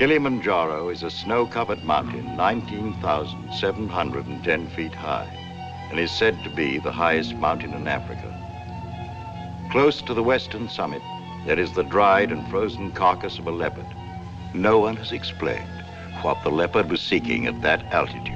Kilimanjaro is a snow-covered mountain 19,710 feet high and is said to be the highest mountain in Africa. Close to the western summit, there is the dried and frozen carcass of a leopard. No one has explained what the leopard was seeking at that altitude.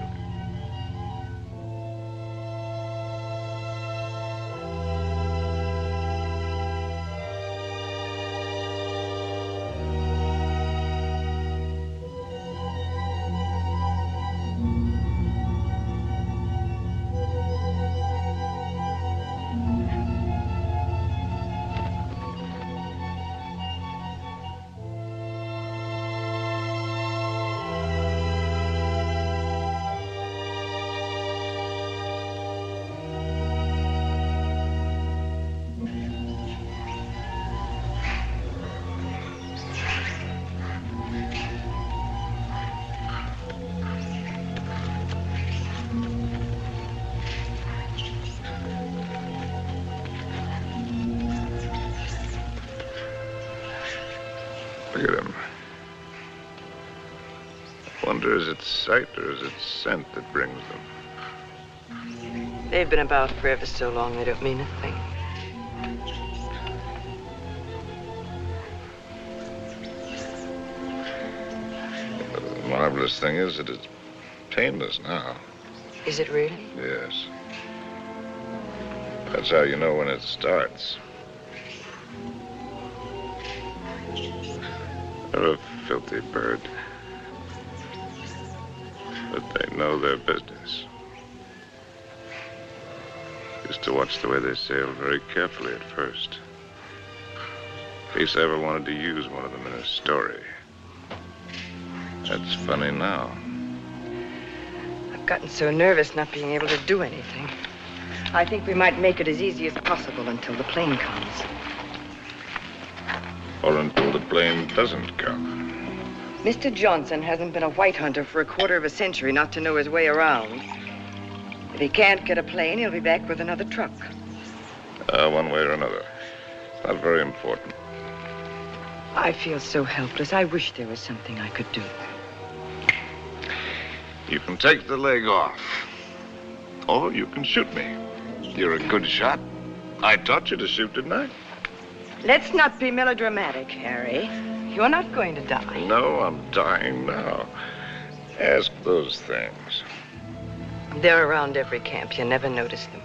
Look at him. I wonder, is it sight or is it scent that brings them? They've been about for ever so long, they don't mean a thing. But the marvelous thing is that it's painless now. Is it really? Yes. That's how you know when it starts. They're a filthy bird. But they know their business. Used to watch the way they sailed very carefully at first. In case I ever wanted to use one of them in a story. That's funny now. I've gotten so nervous not being able to do anything. I think we might make it as easy as possible until the plane comes. Or until the plane doesn't come. Mr. Johnson hasn't been a white hunter for a quarter of a century not to know his way around. If he can't get a plane, he'll be back with another truck. One way or another. Not very important. I feel so helpless. I wish there was something I could do. You can take the leg off. Or you can shoot me. You're a good shot. I taught you to shoot, didn't I? Let's not be melodramatic, Harry. You're not going to die. No, I'm dying now. Ask those things. They're around every camp. You never notice them.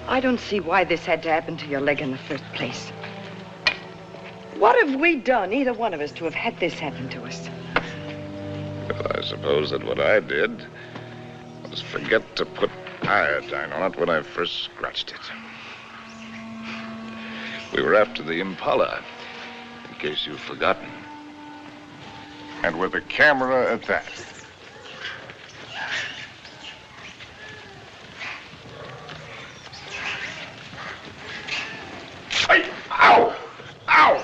I don't see why this had to happen to your leg in the first place. What have we done, either one of us, to have had this happen to us? Well, I suppose that what I did was forget to put iodine on it when I first scratched it. We were after the Impala, in case you've forgotten. And with a camera at that. Hey! Ow! Ow!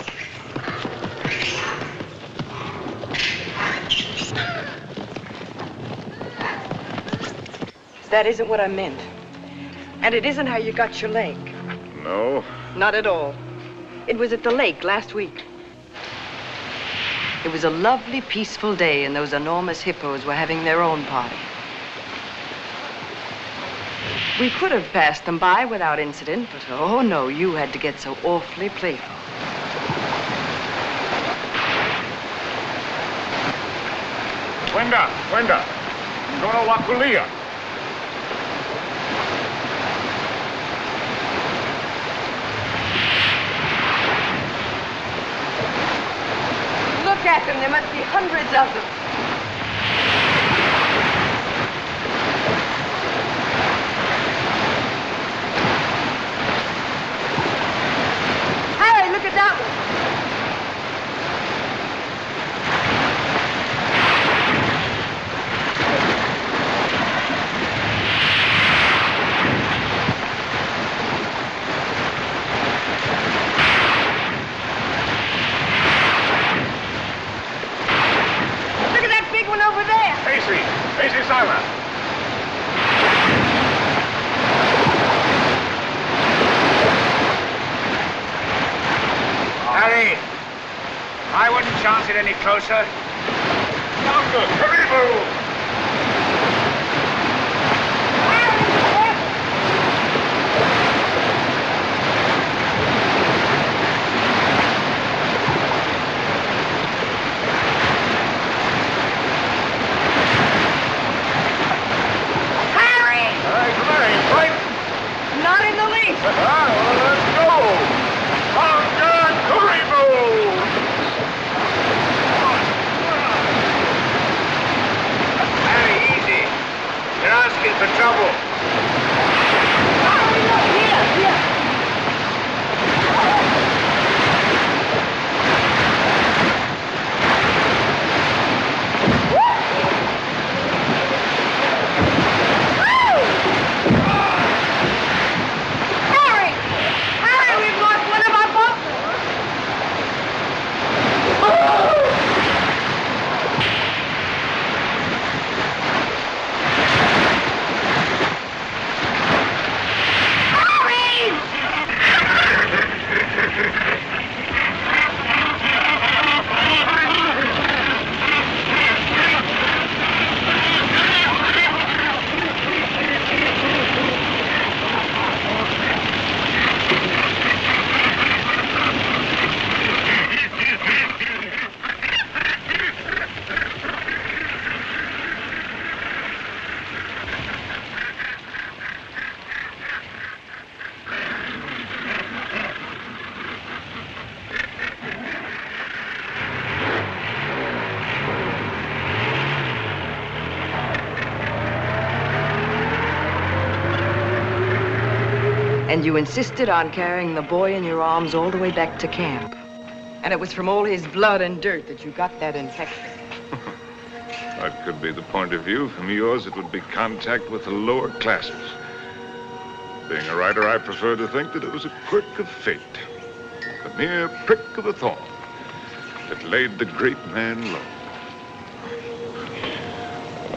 That isn't what I meant. And it isn't how you got your leg. No? Not at all. It was at the lake last week. It was a lovely, peaceful day, and those enormous hippos were having their own party. We could have passed them by without incident, but oh no, you had to get so awfully playful. Wenda, Dona Wakulia. Look at them, there must be hundreds of them. Harry, look at that one. closer. Longer. Hurry, move. The trouble. And you insisted on carrying the boy in your arms all the way back to camp. And it was from all his blood and dirt that you got that infection. That could be the point of view. From yours, it would be contact with the lower classes. Being a writer, I prefer to think that it was a quirk of fate. A mere prick of a thorn that laid the great man low.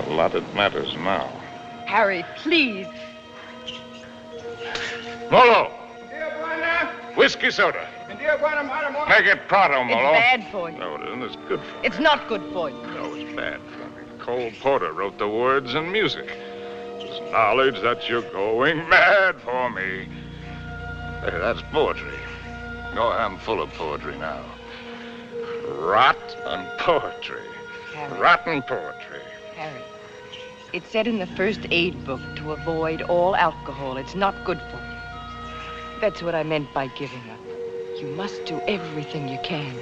A lot it matters now. Harry, please. Molo! Whiskey soda. Make it pronto, Molo. It's bad for you. No, it isn't. It's good for me. It's not good for you. No, it's bad for me. Cole Porter wrote the words and music. It's knowledge that you're going mad for me. Hey, that's poetry. Oh, I'm full of poetry now. Rotten poetry. Harry. Rotten poetry. Harry, it said in the first aid book to avoid all alcohol. It's not good for you. That's what I meant by giving up. You must do everything you can.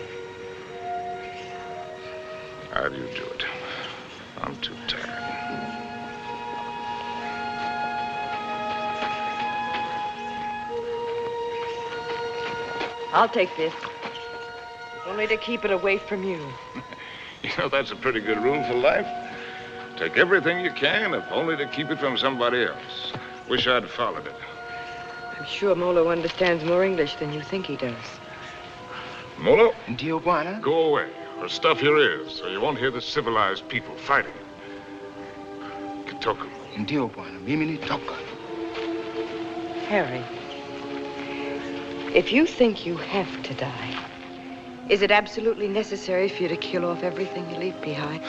How do you do it? I'm too tired. I'll take this. Only to keep it away from you. You know, that's a pretty good rule for life. Take everything you can, if only to keep it from somebody else. Wish I'd followed it. I'm sure Molo understands more English than you think he does. Molo? Tijuana? Go away, or stuff your ears, so you won't hear the civilized people fighting. Kitoko. Tijuana, mimi toka. Harry, if you think you have to die, is it absolutely necessary for you to kill off everything you leave behind?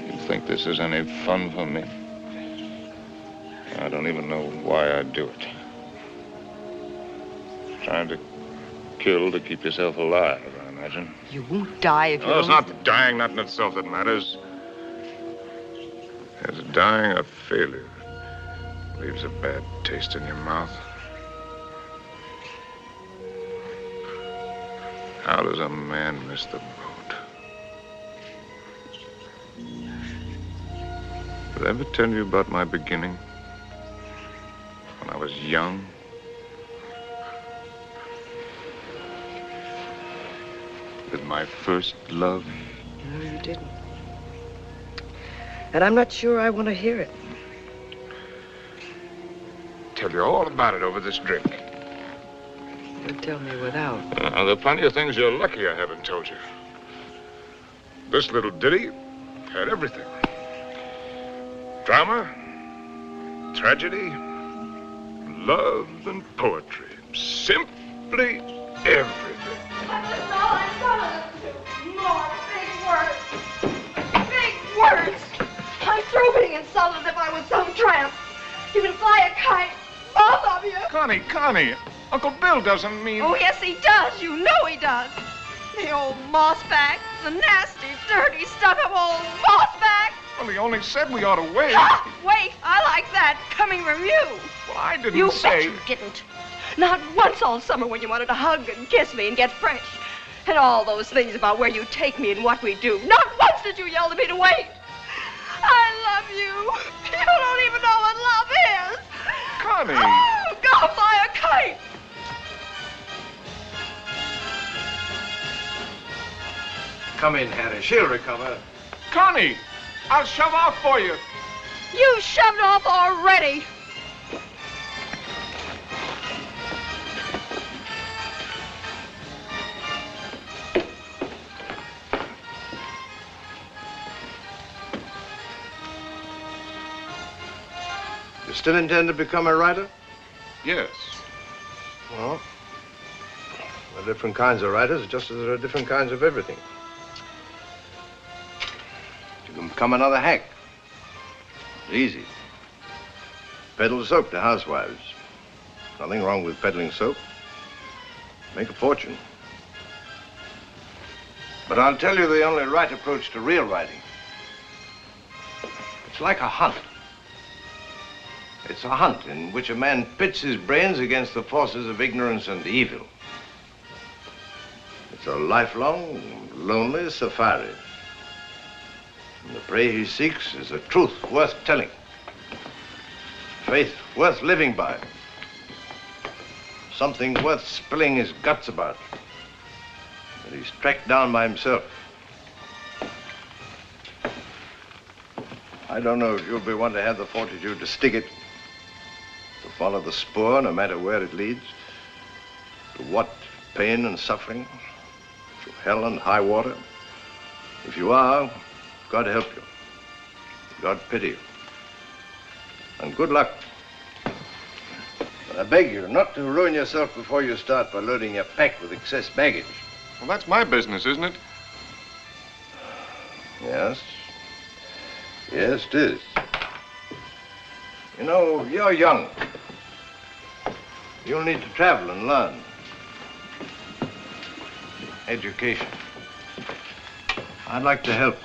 You think this is any fun for me? I don't even know why I do it. Trying to kill to keep yourself alive, I imagine. You won't die if you No, it's don't... not dying, not in itself that matters. It's dying a failure. Leaves a bad taste in your mouth. How does a man miss the boat? Did I ever tell you about my beginning? When I was young? With my first love? No, you didn't. And I'm not sure I want to hear it. Tell you all about it over this drink. You'll tell me without. There are plenty of things you're lucky I haven't told you. This little ditty had everything. Drama, tragedy, love, and poetry. Simply everything. some of them do. More big words. Big words. I'm through being insulted if I was some tramp. You can fly a kite, both of you. Connie, Uncle Bill doesn't mean... Oh, yes, he does. You know he does. The old mossback, the nasty, dirty, stuck-up old mossback. Well, he only said we ought to wait. Ah, wait, I like that, coming from you. Well, I didn't You say... bet you didn't. Not once all summer when you wanted to hug and kiss me and get fresh. And all those things about where you take me and what we do. Not once did you yell to me to wait. I love you. You don't even know what love is. Connie. Oh, go fly a kite. Come in, Harry. She'll recover. Connie, I'll shove off for you. You shoved off already. You still intend to become a writer? Yes. Well, there are different kinds of writers, just as there are different kinds of everything. You can become another hack. It's easy. Peddle soap to housewives. Nothing wrong with peddling soap. Make a fortune. But I'll tell you the only right approach to real writing. It's like a hunt. It's a hunt in which a man pits his brains against the forces of ignorance and evil. It's a lifelong, lonely safari. And the prey he seeks is a truth worth telling. Faith worth living by. Something worth spilling his guts about. That he's tracked down by himself. I don't know if you'll be one to have the fortitude to stick it. To follow the spoor, no matter where it leads. To what pain and suffering. To hell and high water. If you are, God help you. God pity you. And good luck. But I beg you not to ruin yourself before you start by loading your pack with excess baggage. Well, that's my business, isn't it? Yes. Yes, it is. You know, you're young. You'll need to travel and learn. Education. I'd like to help.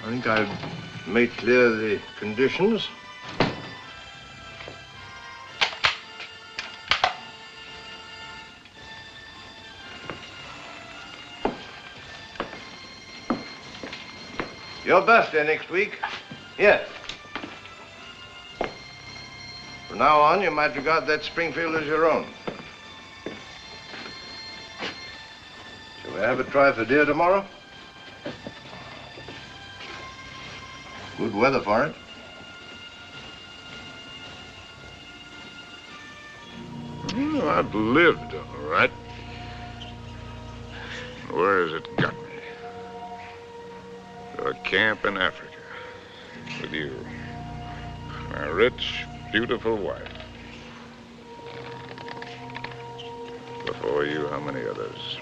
I think I've made clear the conditions. Your birthday next week. Here. From now on, you might regard that Springfield as your own. Shall we have a try for deer tomorrow? Good weather for it. Well, I've lived, all right. Where has it got me? To a camp in Africa with you. My rich, beautiful wife. Before you, how many others?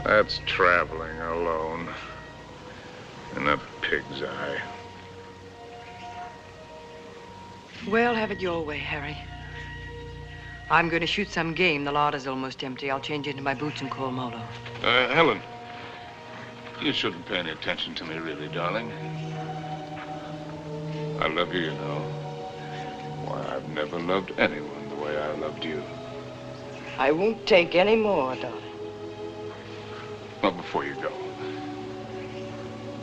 That's traveling alone in a pig's eye. Well, have it your way, Harry. I'm going to shoot some game. The larder's almost empty. I'll change into my boots and call Molo. Helen, you shouldn't pay any attention to me, really, darling. I love you, you know. Why, I've never loved anyone the way I loved you. I won't take any more, darling. Well, before you go,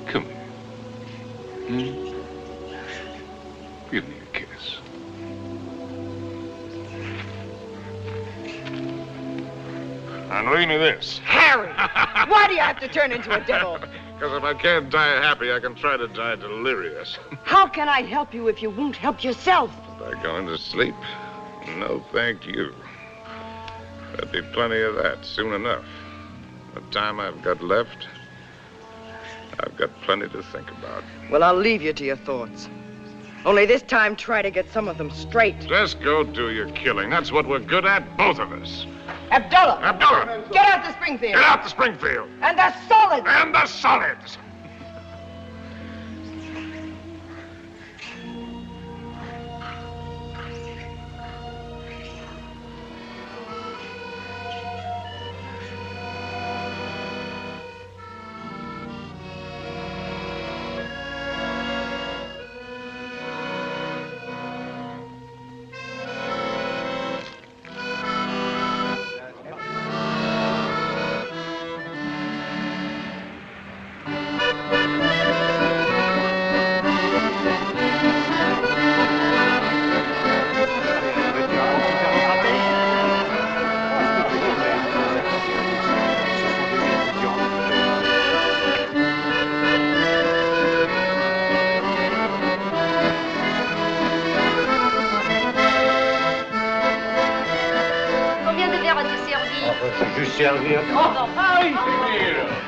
come here. Give me a kiss. And read me this. Harry! Why do you have to turn into a devil? Because if I can't die happy, I can try to die delirious. How can I help you if you won't help yourself? By going to sleep? No, thank you. There'll be plenty of that soon enough. The time I've got left, I've got plenty to think about. Well, I'll leave you to your thoughts. Only this time, try to get some of them straight. Just go do your killing. That's what we're good at, both of us. Abdullah! Abdullah! Get out to Springfield! Get out to Springfield! And the solids! And the solids!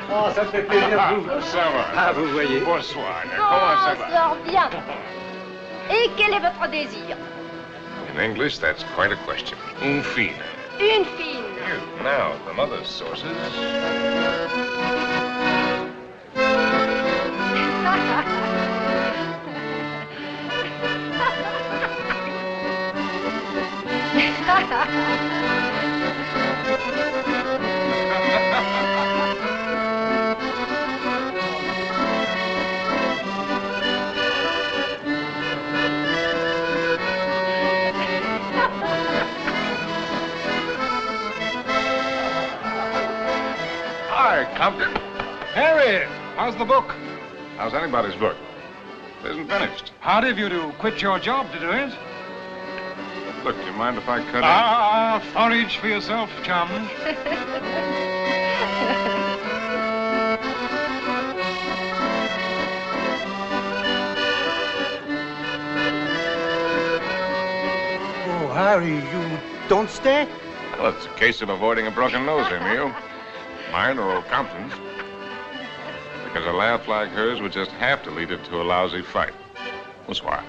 Oh, ça fait plaisir. Ça va. Ah, vous voyez. Bonsoir. Comment ça va? Sort bien. Et quel est votre désir? In English, that's quite a question. Une fine. Une fine. Now, from other sources... Hi, Compton. Harry, how's the book? How's anybody's book? It isn't finished. Hard of you to quit your job to do it. Look, do you mind if I cut in? Forage for yourself, chum. Oh, Harry, you don't stay? Well, it's a case of avoiding a broken nose, Emil. Mine or old Compton's. Because a laugh like hers would just have to lead it to a lousy fight. Bonsoir.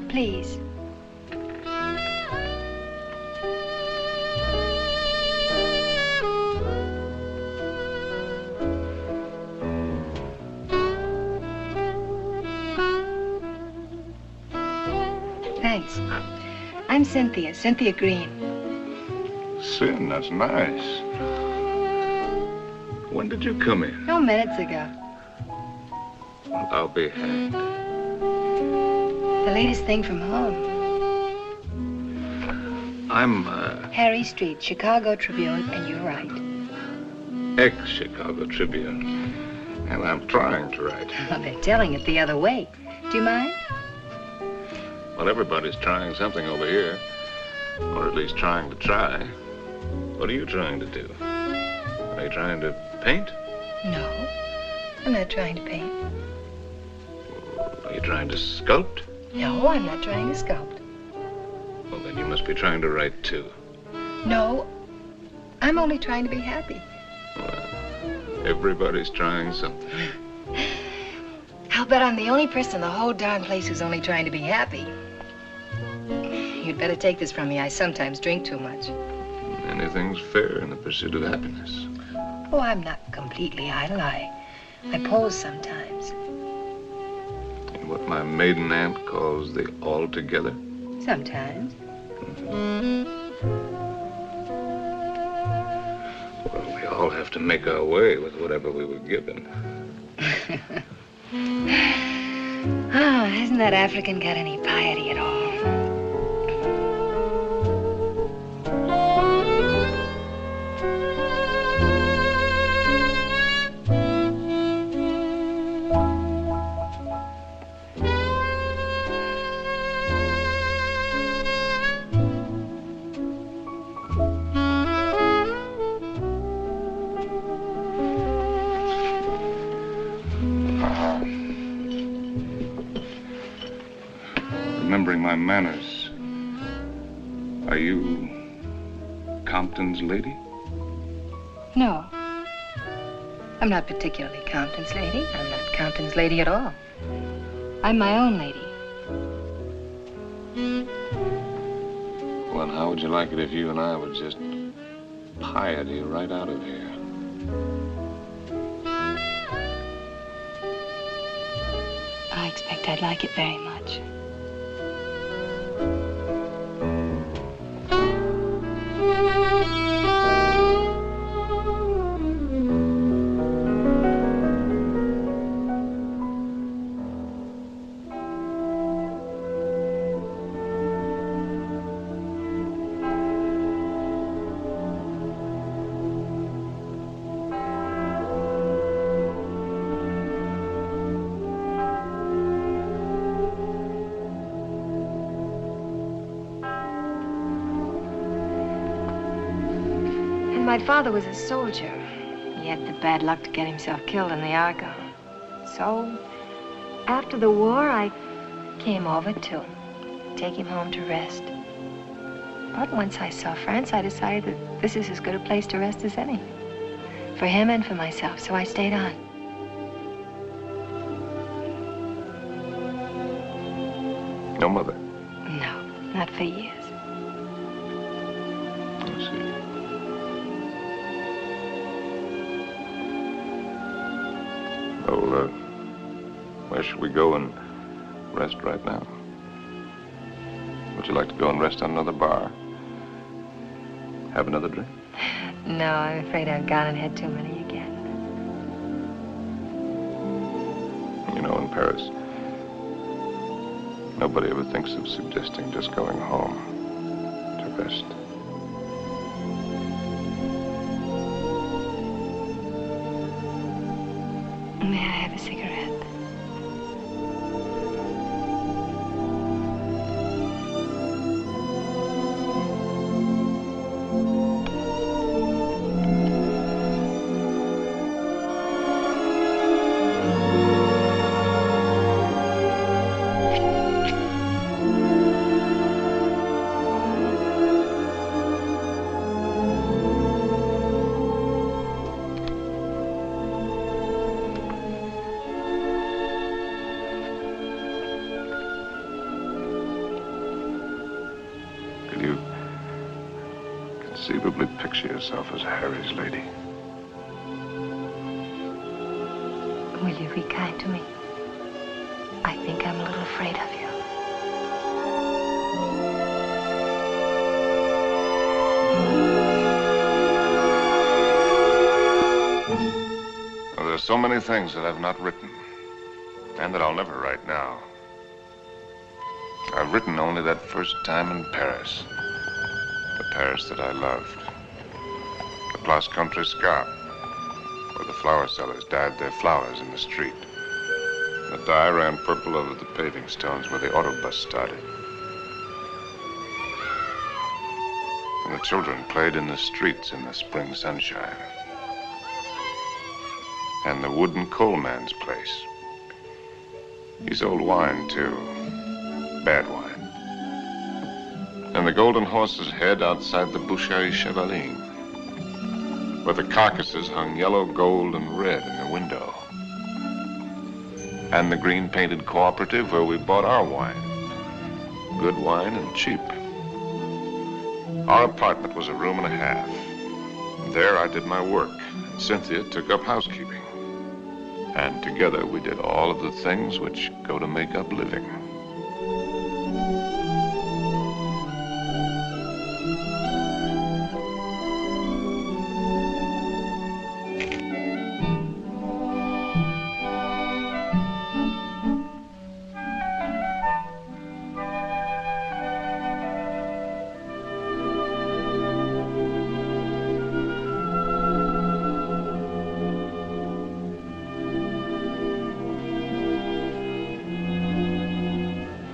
Please. Thanks. I'm Cynthia Green. Sin, that's nice. When did you come in? No, minutes ago. Well, I'll be hanged. The latest thing from home. I'm, Harry Street, Chicago Tribune, and you're right. ex-Chicago Tribune. And I'm trying to write. Well, they're telling it the other way. Do you mind? Well, everybody's trying something over here. Or at least trying to try. What are you trying to do? Are you trying to paint? No, I'm not trying to paint. Are you trying to sculpt? No, I'm not trying to sculpt. Well, then you must be trying to write, too. No, I'm only trying to be happy. Well, everybody's trying something. I'll bet I'm the only person in the whole darn place who's only trying to be happy. You'd better take this from me. I sometimes drink too much. Anything's fair in the pursuit of happiness. Oh, I'm not completely idle. I pose sometimes. In what my maiden aunt calls the altogether. Sometimes. Well, we all have to make our way with whatever we were given. Oh, hasn't that African got any piety at all? Remembering my manners, are you Compton's lady? No. I'm not particularly Compton's lady. I'm not Compton's lady at all. I'm my own lady. Well, and how would you like it if you and I would just piety right out of here? I expect I'd like it very much. My father was a soldier. He had the bad luck to get himself killed in the Argonne. So, after the war, I came over to take him home to rest. But once I saw France, I decided that this is as good a place to rest as any. For him and for myself, so I stayed on. No mother? No, not for years. I see. Well, where should we go and rest right now? Would you like to go and rest on another bar? Have another drink? No, I'm afraid I've gone and had too many again. You know, in Paris, nobody ever thinks of suggesting just going home to rest. May I have a cigarette? Conceivably picture yourself as Harry's lady. Will you be kind to me? I think I'm a little afraid of you. Well, there's so many things that I've not written, and that I'll never write now. I've written only that first time in Paris. The Paris that I loved. The Place Contre Scarpe, where the flower sellers dyed their flowers in the street. The dye ran purple over the paving stones where the autobus started. And the children played in the streets in the spring sunshine. And the wooden coal man's place. He sold wine, too. Bad wine. And the Golden Horse's head outside the Boucherie Chevaline, where the carcasses hung yellow, gold, and red in the window. and the green-painted cooperative where we bought our wine. Good wine and cheap. Our apartment was a room and a half. There I did my work, and Cynthia took up housekeeping. And together we did all of the things which go to make up living.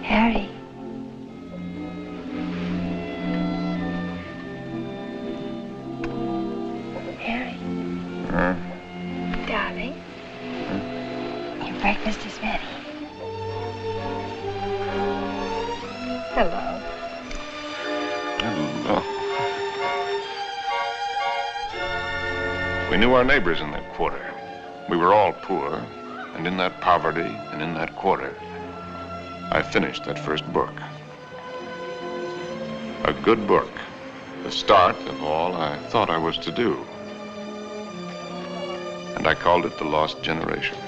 Harry. Harry. Darling. Your breakfast is ready. Hello. Hello. We knew our neighbors in that quarter. We were all poor, and in that poverty and in that quarter, I finished that first book. A good book, the start of all I thought I was to do. And I called it The Lost Generation,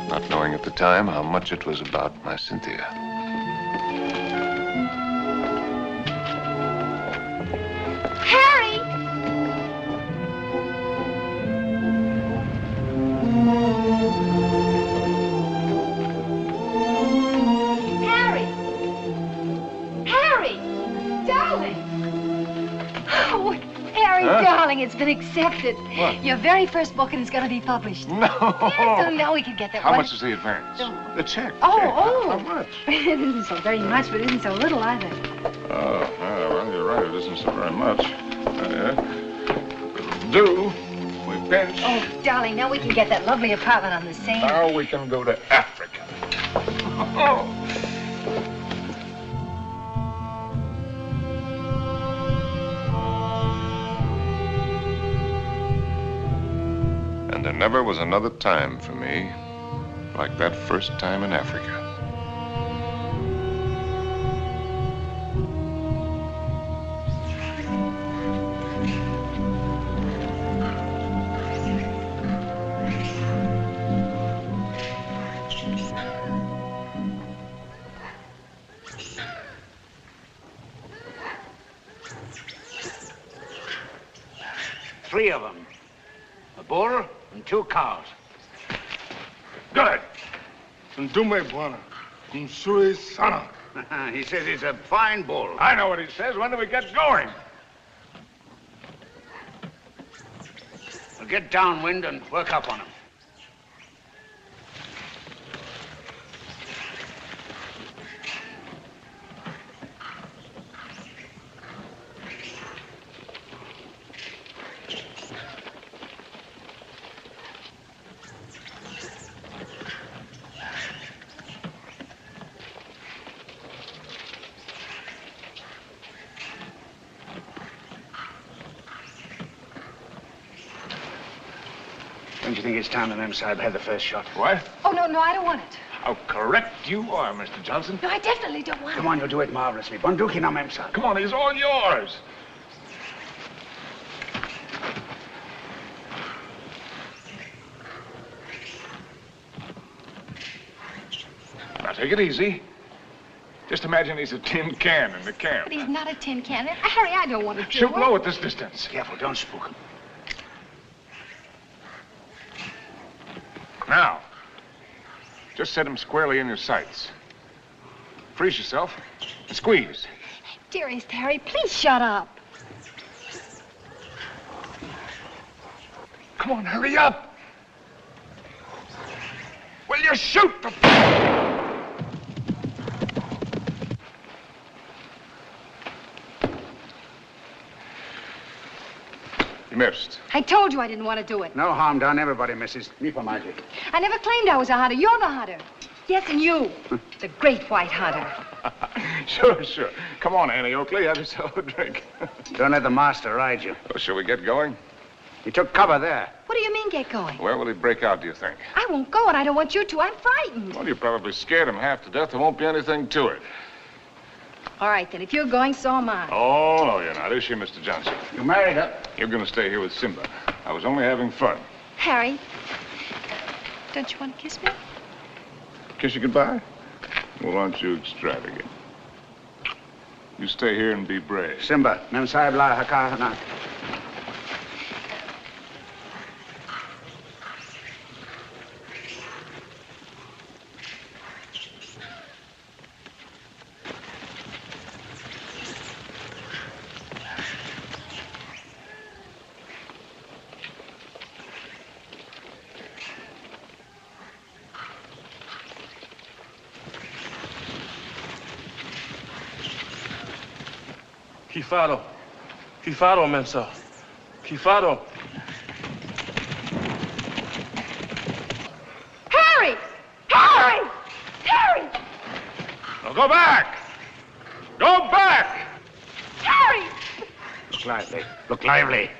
not knowing at the time how much it was about my Cynthia. Harry! Harry! Harry! Darling! Oh, Harry, Huh? darling, it's been accepted. What? Your very first book, and it's going to be published. No! Yes, so now we can get that How one. much is the advance? Oh. The check. Oh, check. oh. How much? It isn't so very much, but it isn't so little either. Oh, well, you're right. It isn't so very much. It'll do. We pinch. Oh, darling, now we can get that lovely apartment on the Seine. Now we can go to Africa. And there never was another time for me like that first time in Africa. Three of them. A bull and 2 cows. Good. Ndume Bwana. Msui sana. He says he's a fine bull. I know what he says. When do we get going? We'll get downwind and work up on him. Don't you think it's time the Mem Sahib had the first shot? What? Oh, no, no, I don't want it. How correct you are, Mr. Johnson. No, I definitely don't want Come it. on, you'll do it marvelously. Bunduki now, Mem Sahib. Come on, he's all yours. Now, take it easy. Just imagine he's a tin can in the camp. But he's not a tin can. Harry, I don't want to do Shoot it. low at this distance. Careful, don't spook him. Now, just set him squarely in your sights. Freeze yourself and squeeze. Dearest Harry, please shut up. Come on, hurry up. Will you shoot the... You missed. I told you I didn't want to do it. No harm done. Everybody misses. Me for my G. I never claimed I was a hunter. You're the hunter. Yes, and you. The great white hunter. Sure. Come on, Annie Oakley. Have yourself a drink. Don't let the master ride you. Oh, shall we get going? He took cover there. What do you mean, get going? Where will he break out, do you think? I won't go, and I don't want you to. I'm frightened. Well, you probably scared him half to death. There won't be anything to it. All right, then. If you're going, so am I. Oh, no, you're not. Is she, Mr. Johnson? You married her? You're going to stay here with Simba. I was only having fun. Harry, don't you want to kiss me? Kiss you goodbye? Well, aren't you extravagant? You stay here and be brave. Simba, mem sahib la haka na. Kifado. Kifado, Mensa. Kifado. Harry! Harry! Harry! Now go back! Go back! Harry! Look lively. Look lively.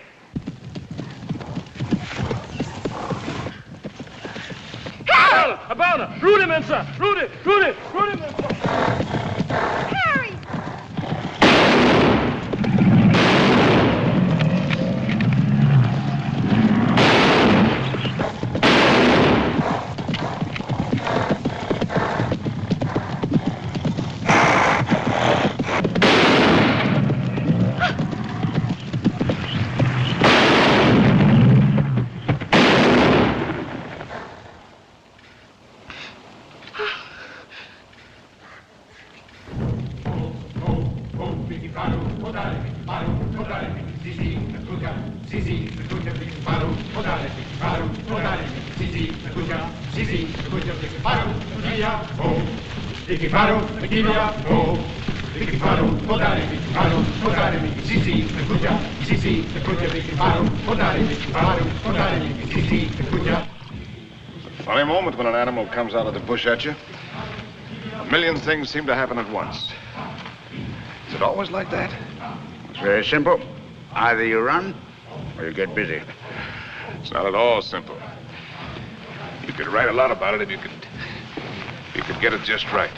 Abana! Abana! Rudy, Mensa! Rudy! Rudy! Rudy, Mensa! Harry! Funny moment when an animal comes out of the bush at you. A million things seem to happen at once. Is it always like that? It's very simple. Either you run or you get busy. It's not at all simple. You could write a lot about it if you could get it just right.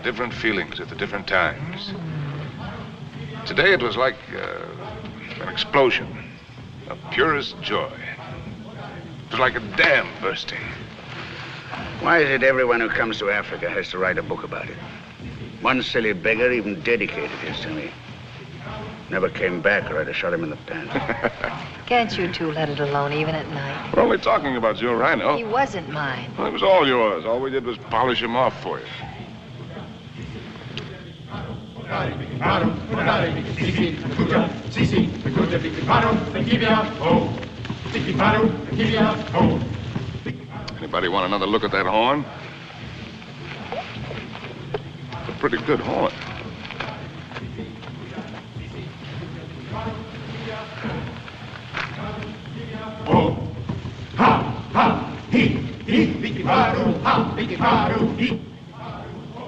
Different feelings at the different times. Today it was like an explosion of purest joy. It was like a dam bursting. Why is it everyone who comes to Africa has to write a book about it? One silly beggar even dedicated his to me. Never came back or I'd have shot him in the pants. Can't you two let it alone, even at night? We're only talking about your rhino. He wasn't mine. Well, it was all yours. All we did was polish him off for you. Anybody want another look at that horn? It's a pretty good horn.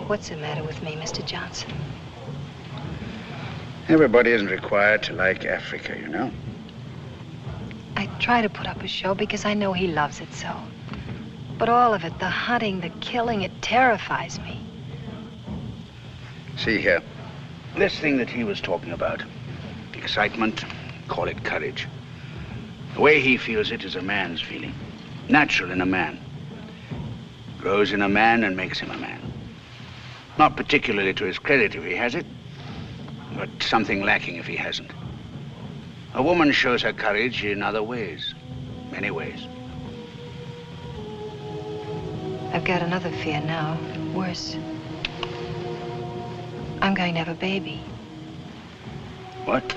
What's the matter with me, Mr. Johnson? Everybody isn't required to like Africa, you know. I try to put up a show because I know he loves it so. But all of it, the hunting, the killing, it terrifies me. See here, this thing that he was talking about, excitement, call it courage. The way he feels it is a man's feeling, natural in a man. Grows in a man and makes him a man. Not particularly to his credit if he has it, but something lacking if he hasn't. A woman shows her courage in other ways, many ways. I've got another fear now, worse. I'm going to have a baby. What?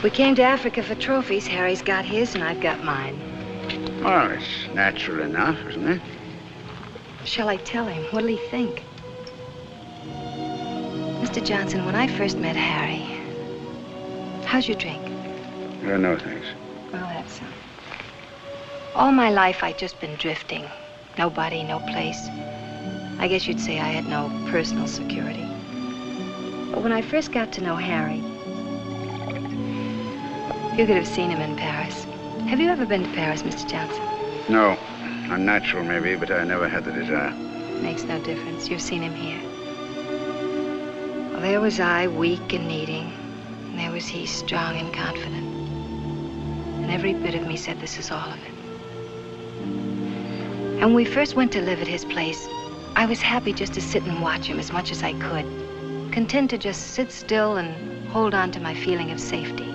We came to Africa for trophies. Harry's got his and I've got mine. Well, it's natural enough, isn't it? Shall I tell him? What'll he think? Mr. Johnson, when I first met Harry, how's your drink? No, thanks. Well, that's some. All my life, I'd just been drifting. Nobody, no place. I guess you'd say I had no personal security. But when I first got to know Harry, You could have seen him in Paris. Have you ever been to Paris, Mr. Johnson? No. Unnatural, maybe, but I never had the desire. Makes no difference. You've seen him here. Well, there was I, weak and needing. And there was he, strong and confident. And every bit of me said this is all of it. And when we first went to live at his place, I was happy just to sit and watch him as much as I could. Content to just sit still and hold on to my feeling of safety.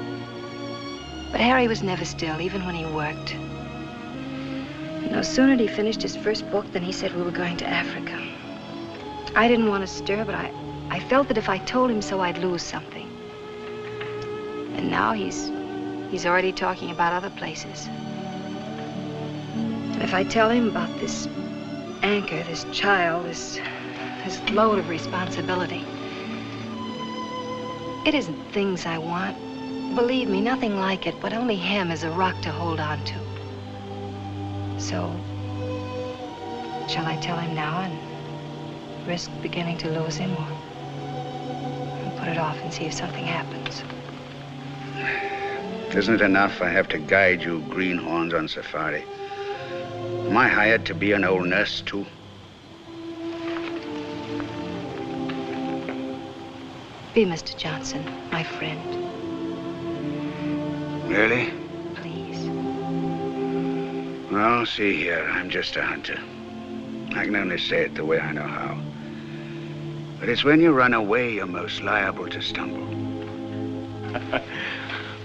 But Harry was never still, even when he worked. No sooner had he finished his first book than he said we were going to Africa. I didn't want to stir, but I felt that if I told him so, I'd lose something. And now he's already talking about other places. And if I tell him about this anchor, this child, this load of responsibility, it isn't things I want. Believe me, nothing like it, but only him as a rock to hold on to. So, shall I tell him now and risk beginning to lose him, or put it off and see if something happens? Isn't it enough I have to guide you greenhorns on safari? Am I hired to be an old nurse, too? Be Mr. Johnson, my friend. Really? Please. Well, see here, I'm just a hunter. I can only say it the way I know how. But it's when you run away you're most liable to stumble.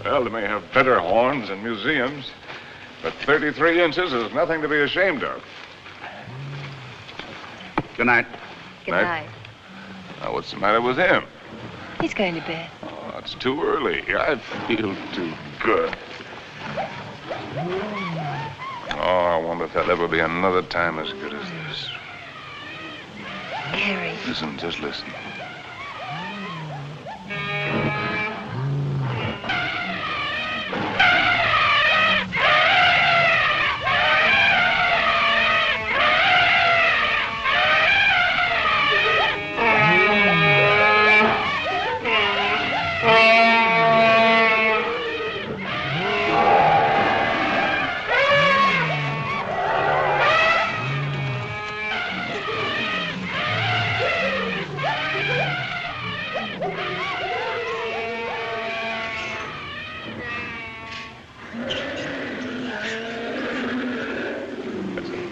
Well, they may have better horns in museums, but 33 inches is nothing to be ashamed of. Good night. Good night. Now, what's the matter with him? He's going to bed. Oh, it's too early. I feel too good. Oh, I wonder if there'll ever be another time as good as this. Harry. Listen, just listen.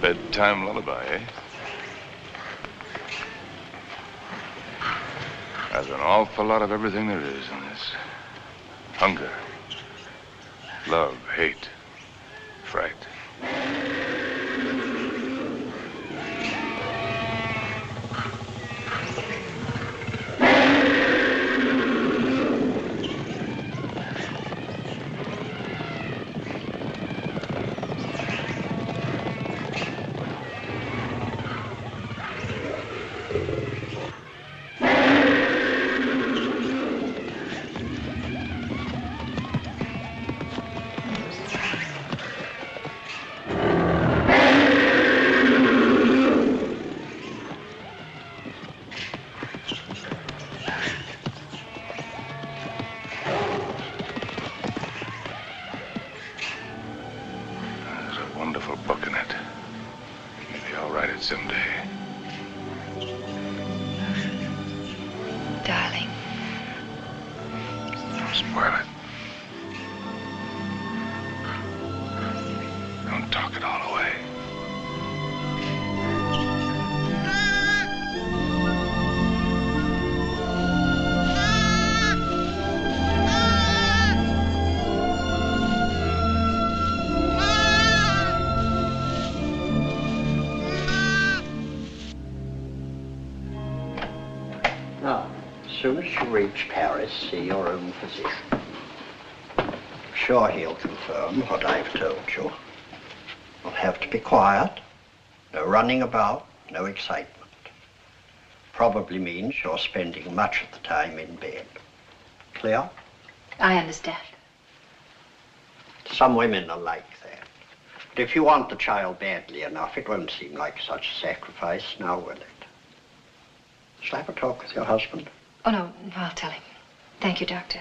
Bedtime lullaby, eh? There's an awful lot of everything there is in this. Hunger, love, hate, fright. Someday. Darling. Don't spoil it. Don't talk it all away. As soon as you reach Paris, see your own physician. Sure he'll confirm what I've told you. You'll have to be quiet, no running about, no excitement. Probably means you're spending much of the time in bed. Clear? I understand. Some women are like that. But if you want the child badly enough, it won't seem like such a sacrifice, now will it? Shall I have a talk with your husband? Oh, no, I'll tell him. Thank you, Doctor.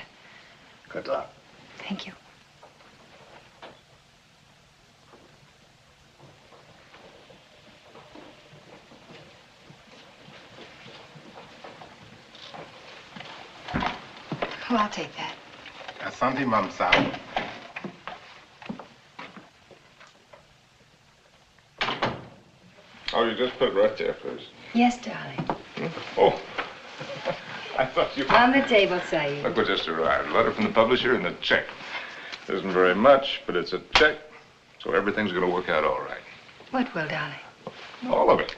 Good luck. Thank you. Well, I'll take that. Asante, Mamsa. Oh, you just put it right there, please. Yes, darling. Oh, I thought you... On the table, Saeed. Look what just arrived. Letter from the publisher and a check. Isn't very much, but it's a check, so everything's going to work out all right. What will, darling? All of it.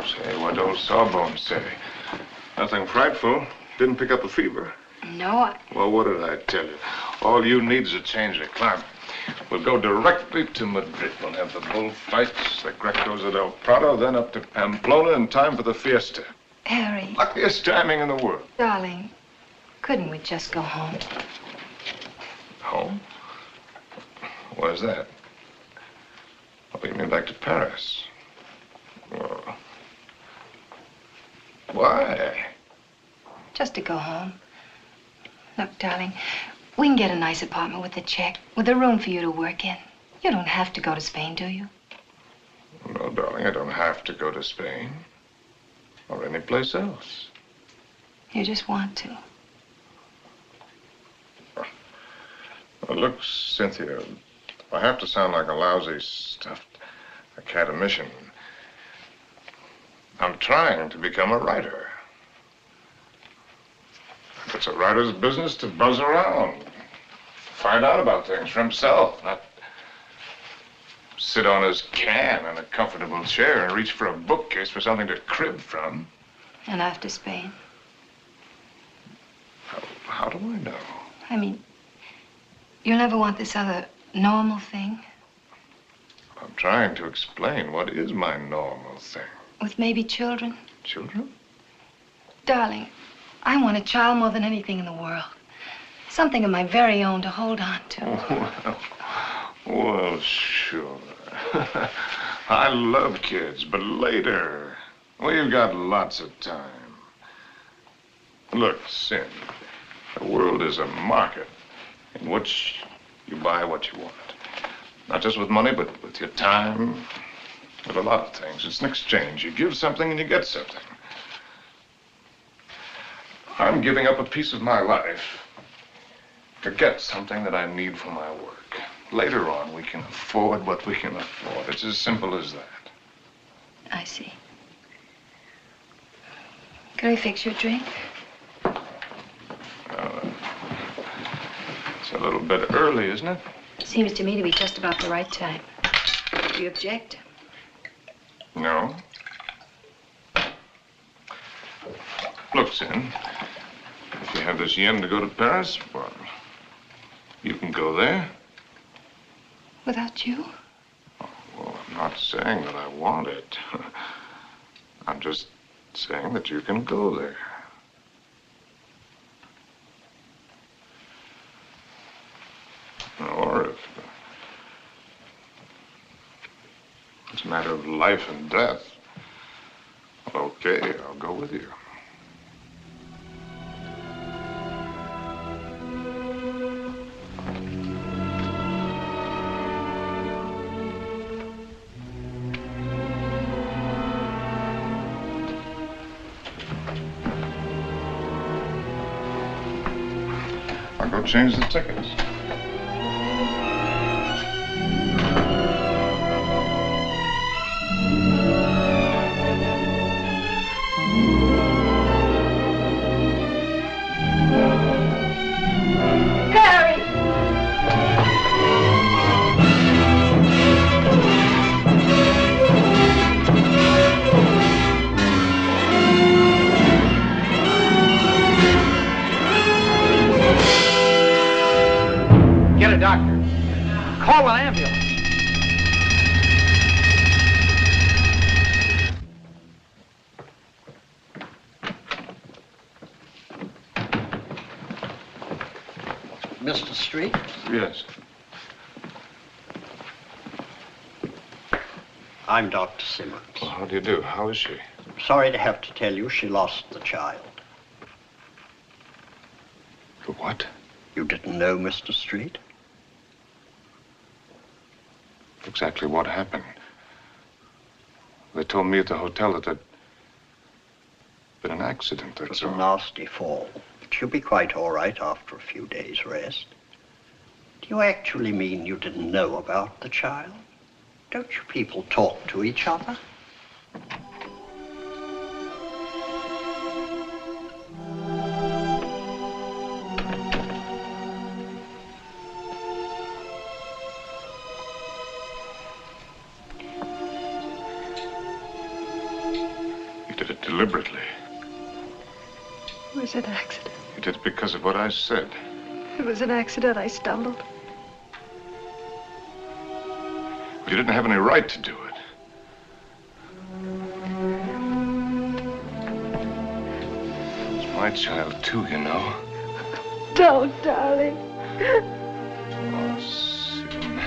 Say, what old Sawbones say? Nothing frightful. Didn't pick up a fever. No, Well, what did I tell you? All you need is a change of climate. We'll go directly to Madrid. We'll have the bullfights, the Grecos at El Prado, then up to Pamplona in time for the fiesta. Harry. Luckiest timing in the world. Darling, couldn't we just go home? Home? Where's that? Oh, you mean back to Paris? Well, why? Just to go home. Look, darling, we can get a nice apartment with a check, with a room for you to work in. You don't have to go to Spain, do you? No, darling, I don't have to go to Spain. Or any place else. You just want to. Well, look, Cynthia, I have to sound like a lousy, stuffed academician. I'm trying to become a writer. It's a writer's business to buzz around, find out about things for himself, not sit on his can in a comfortable chair and reach for a bookcase for something to crib from. And after Spain? How do I know? I mean, you'll never want this other normal thing? I'm trying to explain what is my normal thing. With maybe children? Children? Darling, I want a child more than anything in the world. Something of my very own to hold on to. Well, sure. I love kids, but later. We've got lots of time. Look, Sin, the world is a market in which you buy what you want. Not just with money, but with your time, with a lot of things. It's an exchange. You give something and you get something. I'm giving up a piece of my life to get something that I need for my work. Later on, we can afford what we can afford. It's as simple as that. I see. Can I fix your drink? It's a little bit early, isn't it? Seems to me to be just about the right time. Do you object? No. Look, Sin, if you have this yen to go to Paris, well, you can go there. Without you? Well, I'm not saying that I want it. I'm just saying that you can go there. Or if it's a matter of life and death, well, okay, I'll go with you. I'll go change the tickets. Get a doctor. Call an ambulance. Mr. Street? Yes. I'm Dr. Simmons. Well, how do you do? How is she? Sorry to have to tell you she lost the child. What? You didn't know, Mr. Street? Exactly what happened? They told me at the hotel that Been an accident, It that's was a all. nasty fall, but you'll be quite all right after a few days' rest. Do you actually mean you didn't know about the child? Don't you people talk to each other? You did it deliberately. It was an accident. You did it because of what I said. It was an accident. I stumbled. You didn't have any right to do it. It's my child, too, you know. Don't, darling. Oh, Susan.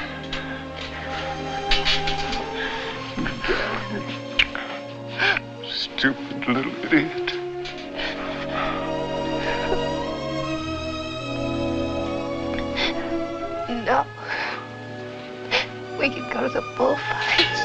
Stupid little idiot. No. We could go to the bullfights.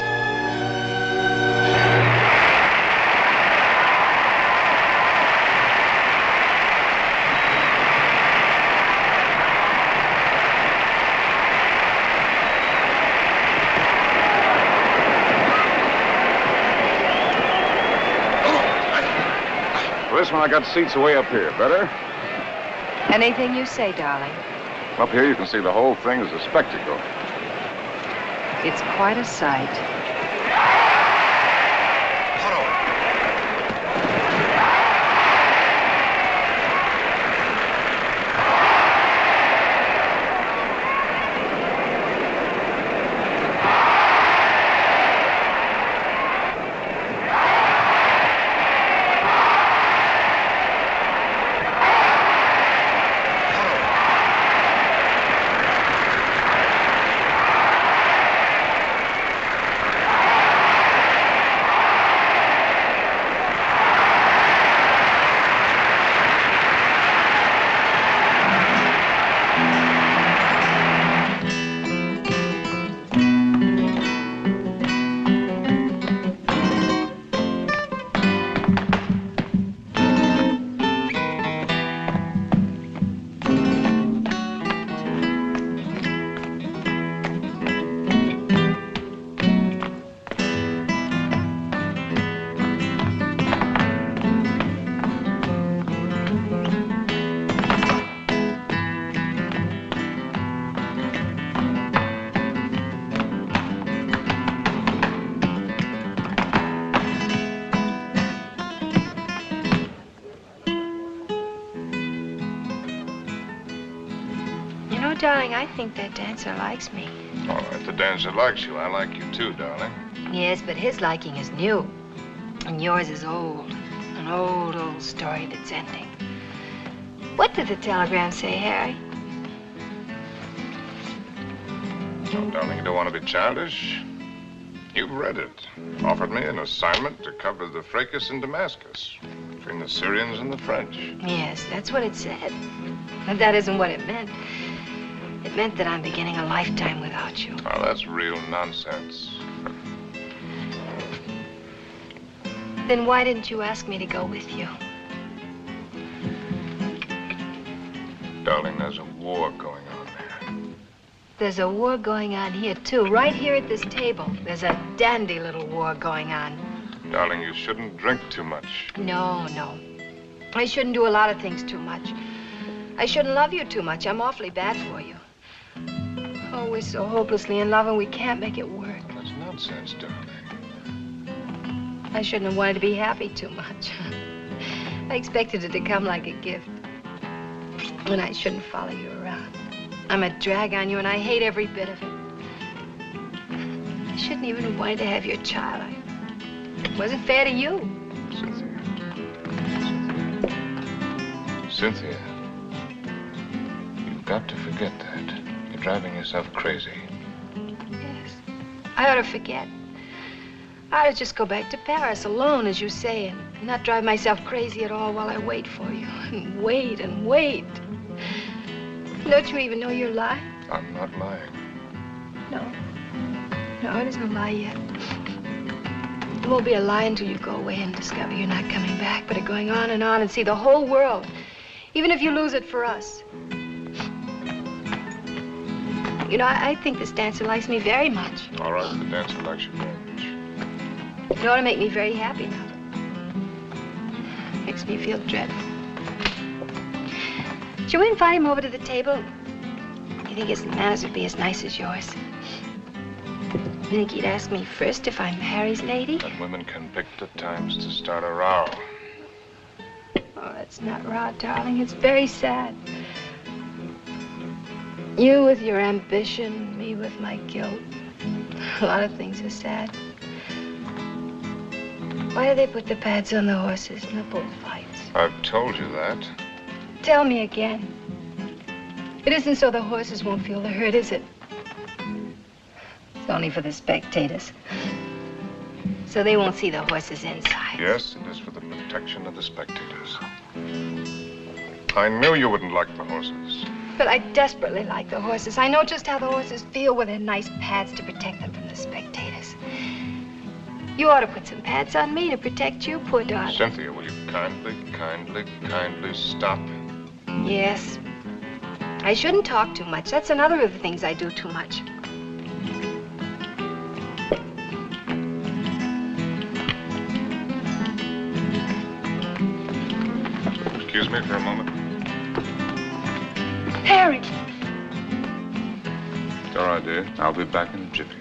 For this one, I got seats way up here. Better? Anything you say, darling. Up here, you can see the whole thing as a spectacle. It's quite a sight. Darling, I think that dancer likes me. All right, the dancer likes you. I like you too, darling. Yes, but his liking is new. And yours is old. An old, old story that's ending. What did the telegram say, Harry? No, darling, you don't want to be childish. You've read it. Offered me an assignment to cover the fracas in Damascus between the Syrians and the French. Yes, that's what it said. But that isn't what it meant. It meant that I'm beginning a lifetime without you. Oh, that's real nonsense. Then why didn't you ask me to go with you? Darling, there's a war going on there. There's a war going on here, too. Right here at this table. There's a dandy little war going on. Darling, you shouldn't drink too much. No, no. I shouldn't do a lot of things too much. I shouldn't love you too much. I'm awfully bad for you. Oh, we're so hopelessly in love and we can't make it work. That's nonsense, darling. I shouldn't have wanted to be happy too much. I expected it to come like a gift. And I shouldn't follow you around. I'm a drag on you and I hate every bit of it. I shouldn't even have wanted to have your child. It wasn't fair to you. Cynthia, you've got to forget that. You're driving yourself crazy. Yes, I ought to forget. I ought to just go back to Paris alone, as you say, and not drive myself crazy at all while I wait for you. And wait and wait. Don't you even know you're lying? I'm not lying. No. No, it isn't a lie yet. It won't be a lie until you go away and discover you're not coming back, but are going on and see the whole world, even if you lose it for us. You know, I think this dancer likes me very much. All right, the dancer likes you very much. It ought to make me very happy now. Makes me feel dreadful. Shall we invite him over to the table? You think his manners would be as nice as yours? You think he'd ask me first if I'm Harry's lady? And women can pick the times to start a row. Oh, that's not raw, darling. It's very sad. You with your ambition, me with my guilt. A lot of things are sad. Why do they put the pads on the horses in the bullfights? I've told you that. Tell me again. It isn't so the horses won't feel the hurt, is it? It's only for the spectators. So they won't see the horses inside. Yes, it is for the protection of the spectators. I knew you wouldn't like the horses. But I desperately like the horses. I know just how the horses feel with their nice pads to protect them from the spectators. You ought to put some pads on me to protect you, poor darling. Cynthia, will you kindly stop? Yes. I shouldn't talk too much. That's another of the things I do too much. Excuse me for a moment. Harry! It's all right, dear. I'll be back in a jiffy.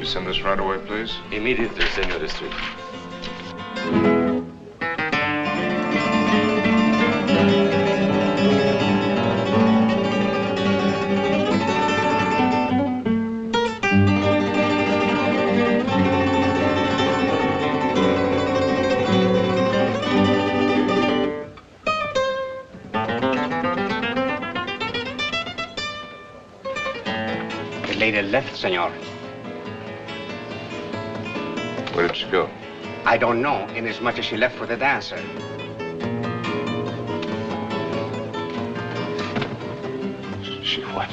Send this right away, please? Immediately, Senor Street. The lady left, senor. Where did she go? I don't know, inasmuch as she left for the dancer. She what?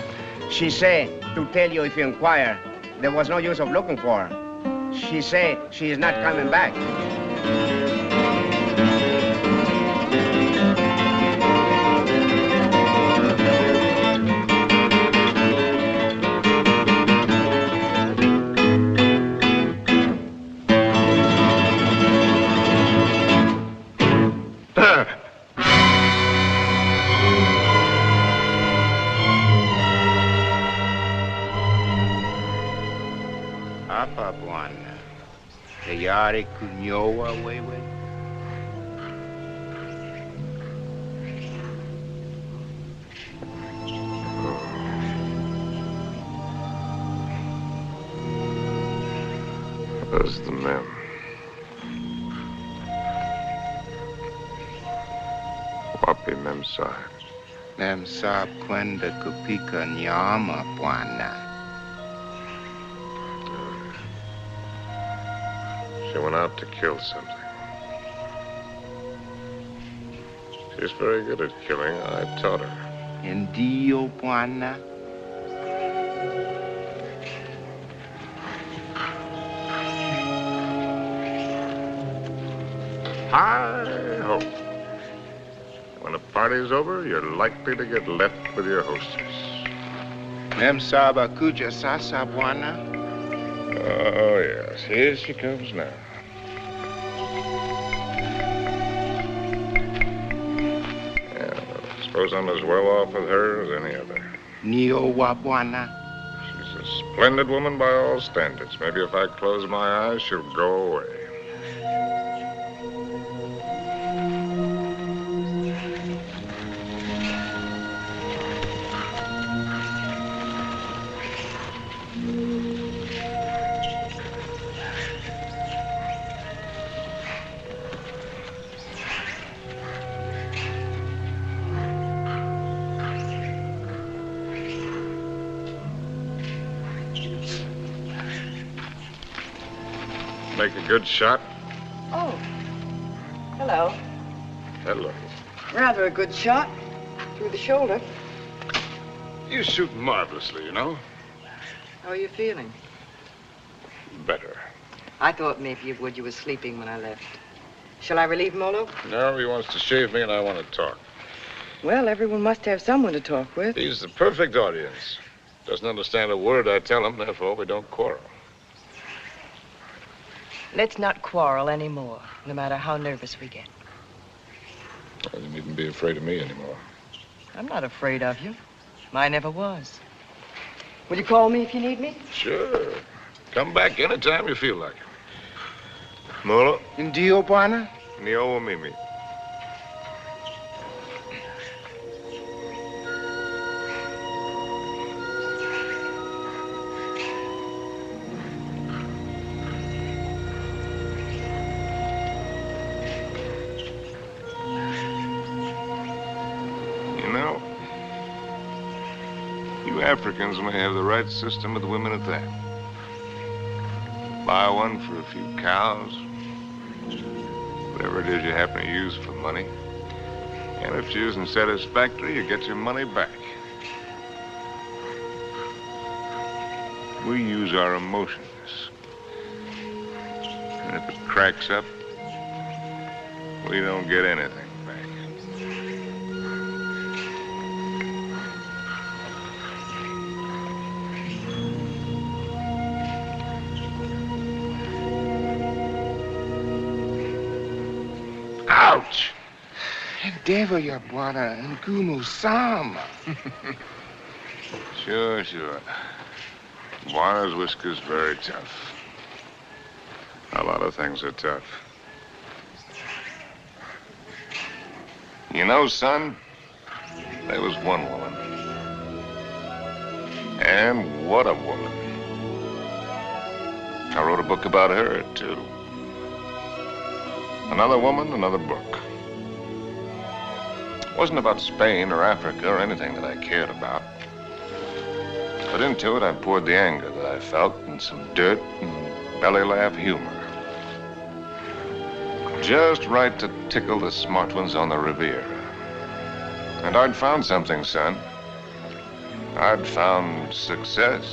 She say to tell you if you inquire, there was no use of looking for her. She say she is not coming back. Yari kunyoa wewe. Those are the men. Wapi Memsahib. Memsahib kwenda kupika nyama, bwana. She went out to kill something. She's very good at killing. I taught her. Ndio, bwana. Hi-ho. When a party's over, you're likely to get left with your hostess. Memsahib kuja sasa, bwana. Oh, yes. Here she comes now. Yeah, I suppose I'm as well off with her as any other. Nio wa bwana. She's a splendid woman by all standards. Maybe if I close my eyes, she'll go away. Make a good shot? Oh. Hello. Hello. Rather a good shot. Through the shoulder. You shoot marvelously, you know. How are you feeling? Better. I thought maybe you would. You were sleeping when I left. Shall I relieve Molo? No, he wants to shave me and I want to talk. Well, everyone must have someone to talk with. He's the perfect audience. Doesn't understand a word I tell him, therefore we don't quarrel. Let's not quarrel anymore, no matter how nervous we get. Well, you needn't be afraid of me anymore. I'm not afraid of you. I never was. Will you call me if you need me? Sure. Come back anytime you feel like it. Molo? Ndio, bwana? Nio mimi. You know, you Africans may have the right system with women at that. Buy one for a few cows, whatever it is you happen to use for money. And if she isn't satisfactory, you get your money back. We use our emotions. And if it cracks up, we don't get anything back. Ouch! Endeavor, ya bwana, ngumu sama. Sure. Juana's whisker's very tough. A lot of things are tough. You know, son, there was one woman. And what a woman. I wrote a book about her, too. Another woman, another book. It wasn't about Spain or Africa or anything that I cared about. But into it, I poured the anger that I felt and some dirt and belly laugh humor. Just right to tickle the smart ones on the Riviera. And I'd found something, son. I'd found success.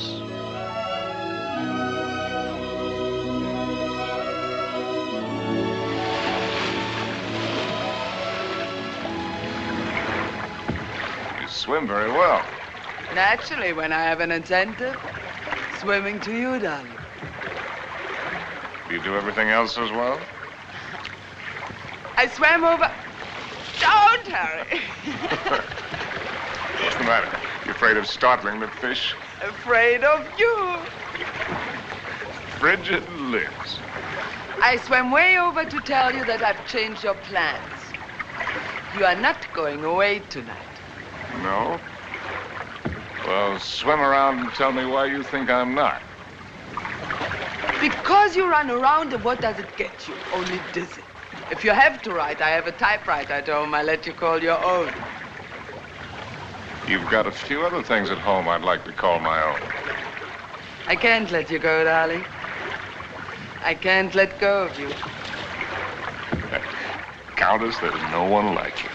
You swim very well. Naturally, when I have an incentive, swimming to you, darling. Do you do everything else as well? I swam over... Don't hurry. What's the matter? You afraid of startling the fish? Afraid of you. Frigid Liz. I swam way over to tell you that I've changed your plans. You are not going away tonight. No? Well, swim around and tell me why you think I'm not. Because you run around, and what does it get you? Only dizzy. If you have to write, I have a typewriter at home. I let you call your own. You've got a few other things at home I'd like to call my own. I can't let you go, darling. I can't let go of you. Countess, there's no one like you.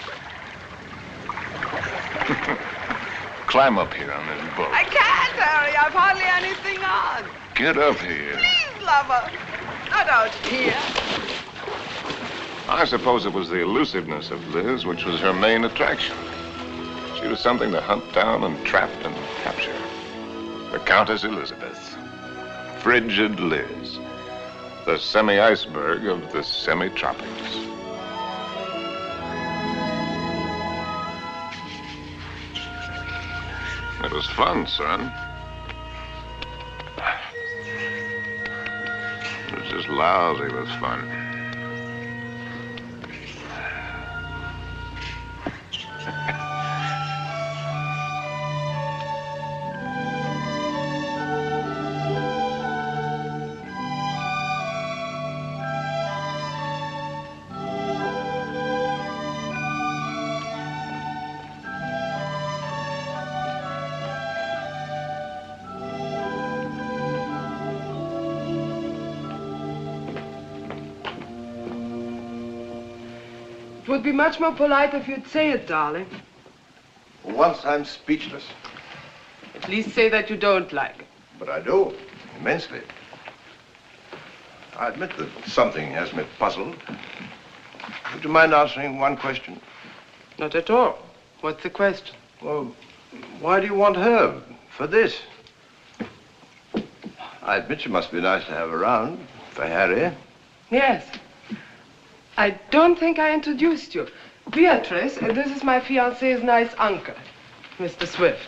Climb up here on this boat. I can't, Harry. I've hardly anything on. Get up here. Please, lover. Not out here. I suppose it was the elusiveness of Liz which was her main attraction. She was something to hunt down and trap and capture. The Countess Elizabeth. Frigid Liz. The semi-iceberg of the semi-tropics. It was fun, son. It was just lousy with fun. It would be much more polite if you'd say it, darling. For once, I'm speechless. At least say that you don't like it. But I do, immensely. I admit that something has me puzzled. Would you mind answering one question? Not at all. What's the question? Well, why do you want her for this? I admit she must be nice to have around for Harry. Yes. I don't think I introduced you. Beatrice, this is my fiancé's nice uncle, Mr. Swift.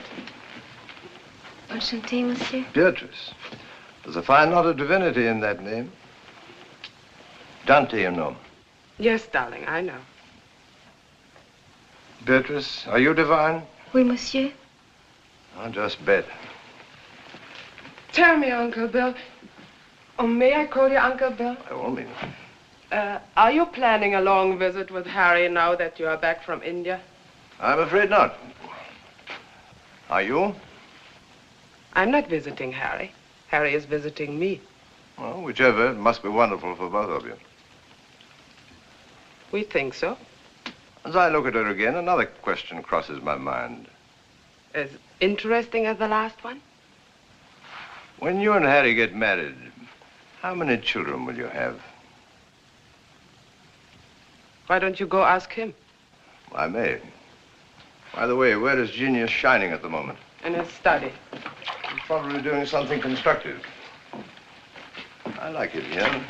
Enchanté, monsieur. Beatrice. There's a fine lot of divinity in that name. Dante, you know. Yes, darling, I know. Beatrice, are you divine? Oui, monsieur. I'll just bet. Tell me, Uncle Bill. Oh, may I call you Uncle Bill? By all means. Are you planning a long visit with Harry now that you are back from India? I'm afraid not. Are you? I'm not visiting Harry. Harry is visiting me. Well, whichever, it must be wonderful for both of you. We think so. As I look at her again, another question crosses my mind. As interesting as the last one? When you and Harry get married, how many children will you have? Why don't you go ask him? I may. By the way, where is Genius shining at the moment? In his study. He's probably doing something constructive. I like it here.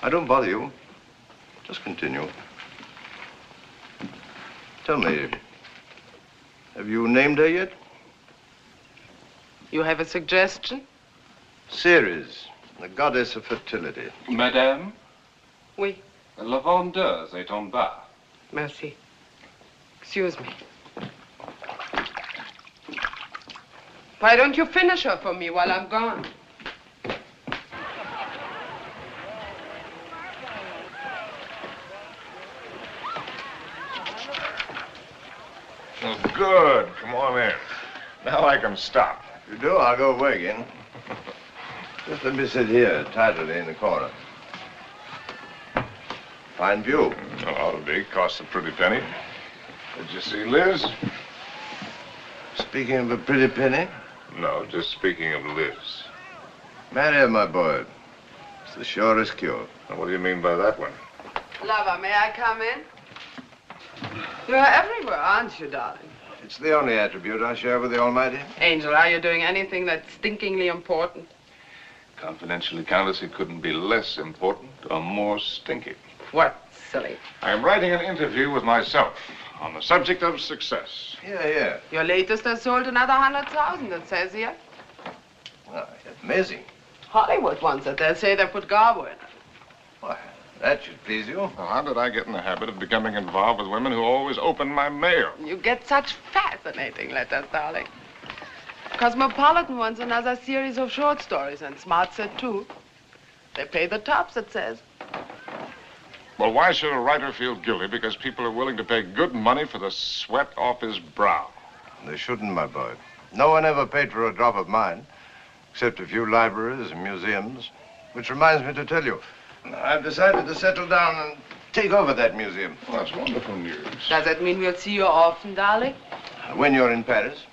I don't bother you. Just continue. Tell me, have you named her yet? You have a suggestion? Ceres, the goddess of fertility. Madame? Oui. La vendeuse est en bas. Merci. Excuse me. Why don't you finish her for me while I'm gone? Oh, good. Come on in. Now I can stop. If you do, I'll go away again. Just let me sit here, tidily in the corner. Fine view. I'll be. Costs a pretty penny. Did you see Liz? Speaking of a pretty penny? No, just speaking of Liz. Marry her, my boy. It's the surest cure. Now, what do you mean by that one? Lover, may I come in? You're everywhere, aren't you, darling? It's the only attribute I share with the Almighty. Angel, are you doing anything that's stinkingly important? Confidentially, Countess, it couldn't be less important or more stinky. What, silly? I am writing an interview with myself on the subject of success. Yeah. Your latest has sold another 100,000, it says here. Oh, amazing. Hollywood wants it. They'll say they put Garbo in it. Why, that should please you. Now, how did I get in the habit of becoming involved with women who always open my mail? You get such fascinating letters, darling. Cosmopolitan wants another series of short stories, and Smart said too. They pay the tops, it says. Well, why should a writer feel guilty because people are willing to pay good money for the sweat off his brow? They shouldn't, my boy. No one ever paid for a drop of mine, except a few libraries and museums. Which reminds me to tell you, I've decided to settle down and take over that museum. Well, that's wonderful news. Does that mean we'll see you often, darling? When you're in Paris,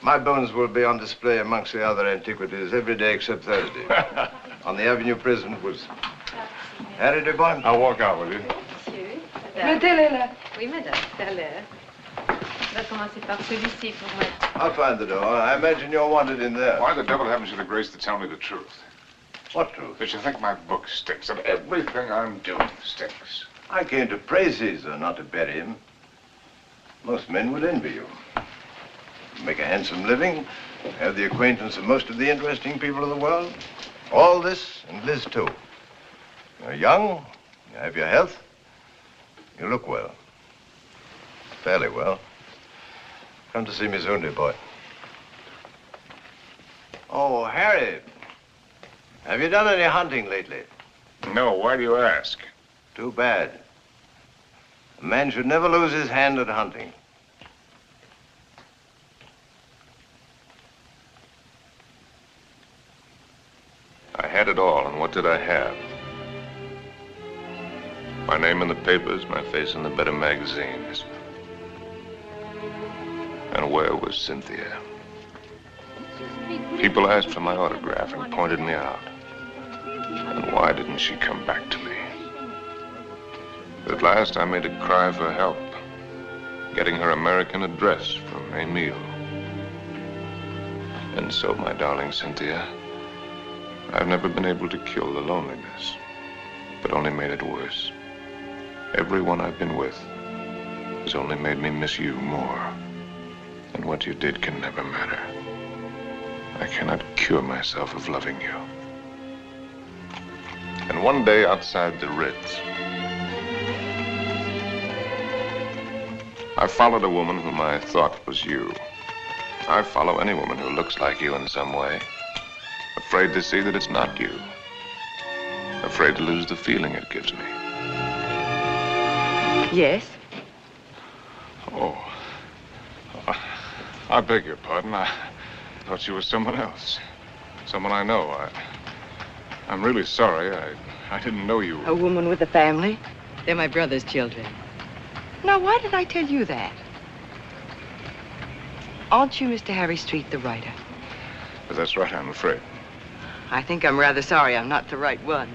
my bones will be on display amongst the other antiquities every day except Thursday. On the Avenue Prison Woods. Harry, dear boy. I'll walk out with you. Monsieur, Mettez-les là. Oui, madame, tout à l'heure. On va commencer par celui-ci pour moi. I'll find the door. I imagine you're wanted in there. Why the devil haven't you the grace to tell me the truth? What truth? That you think my book stinks, and everything I'm doing stinks. I came to praise Caesar, not to bury him. Most men would envy you. You make a handsome living, have the acquaintance of most of the interesting people of the world. All this, and Liz too. You're young, you have your health, you look well. Fairly well. Come to see me soon, dear boy. Oh, Harry, have you done any hunting lately? No, why do you ask? Too bad. A man should never lose his hand at hunting. I had it all, and what did I have? My name in the papers, my face in the better magazines. And where was Cynthia? People asked for my autograph and pointed me out. And why didn't she come back to me? At last, I made a cry for help, getting her American address from Emile. And so, my darling Cynthia, I've never been able to kill the loneliness, but only made it worse. Everyone I've been with has only made me miss you more. And what you did can never matter. I cannot cure myself of loving you. And one day outside the Ritz, I followed a woman whom I thought was you. I follow any woman who looks like you in some way, afraid to see that it's not you, afraid to lose the feeling it gives me. Yes? Oh, I beg your pardon. I thought you were someone else, someone I know. I'm really sorry. I didn't know you were. A woman with a family. They're my brother's children. Now, why did I tell you that? Aren't you Mr. Harry Street, the writer? But that's right, I'm afraid. I think I'm rather sorry I'm not the right one.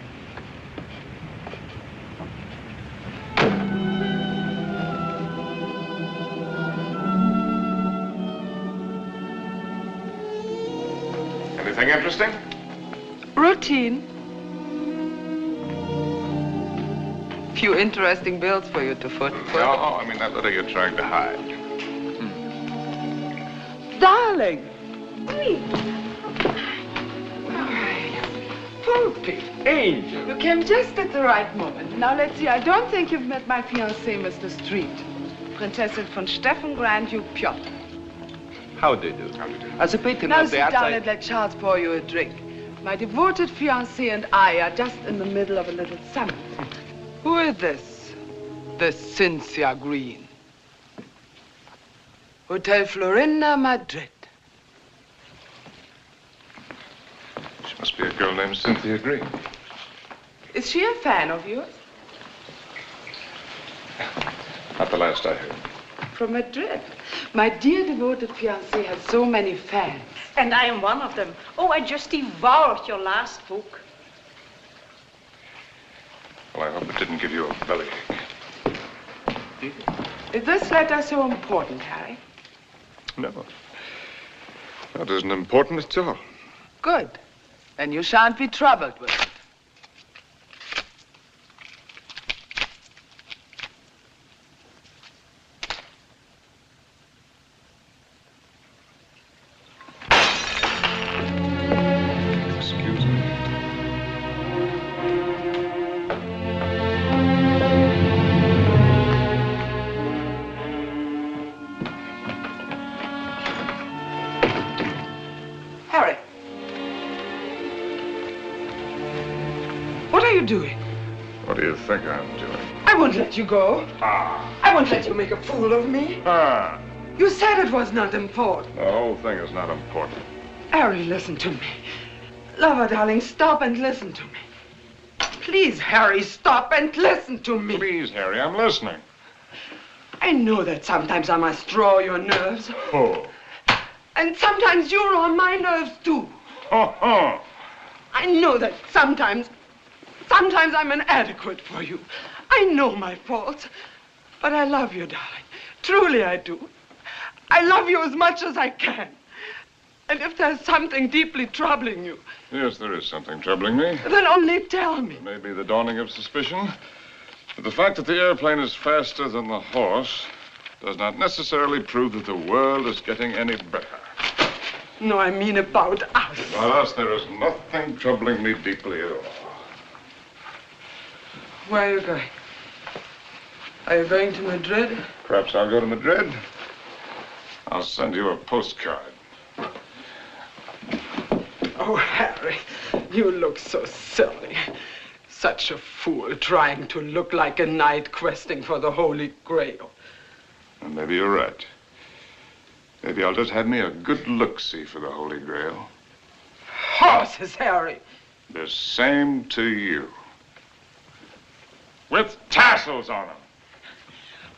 Anything interesting? Routine. Few interesting bills for you to foot. No, I mean that letter you're trying to hide. Darling. Poopy. Angel. You came just at the right moment. Now, let's see. I don't think you've met my fiancé, Mr. Street. Prinzessin von Steffen, Grand Duke Piotr. How do you do? As a patron Now of the sit down outside... and let Charles pour you a drink. My devoted fiancé and I are just in the middle of a little summit. Who is this? This Cynthia Green. Hotel Florinda, Madrid. She must be a girl named Cynthia Green. Is she a fan of yours? Not the last I heard. From Madrid. My dear devoted fiancé has so many fans. And I am one of them. Oh, I just devoured your last book. Well, I hope it didn't give you a bellyache. Is this letter so important, Harry? No. That isn't important at all. Good. Then you shan't be troubled with it. Excuse me. Harry. What are you doing? What do you think I'm doing? I won't let you go. Ah. I won't let you make a fool of me. Ah. You said it was not important. The whole thing is not important. Harry, listen to me. Lover, darling, stop and listen to me. Please, Harry, stop and listen to me. Please, Harry, I'm listening. I know that sometimes I must draw your nerves. Oh. And sometimes you're on my nerves, too. Oh. I know that sometimes I'm inadequate for you. I know my faults. But I love you, darling. Truly I do. I love you as much as I can. And if there's something deeply troubling you... Yes, there is something troubling me. Then only tell me. It may be the dawning of suspicion. But the fact that the airplane is faster than the horse does not necessarily prove that the world is getting any better. No, I mean about us. About us, there is nothing troubling me deeply at all. Where are you going? Are you going to Madrid? Perhaps I'll go to Madrid. I'll send you a postcard. Oh, Harry, you look so silly. Such a fool trying to look like a knight questing for the Holy Grail. And maybe you're right. Maybe I'll just have me a good look-see for the Holy Grail. Horses, Harry. The same to you. with tassels on them.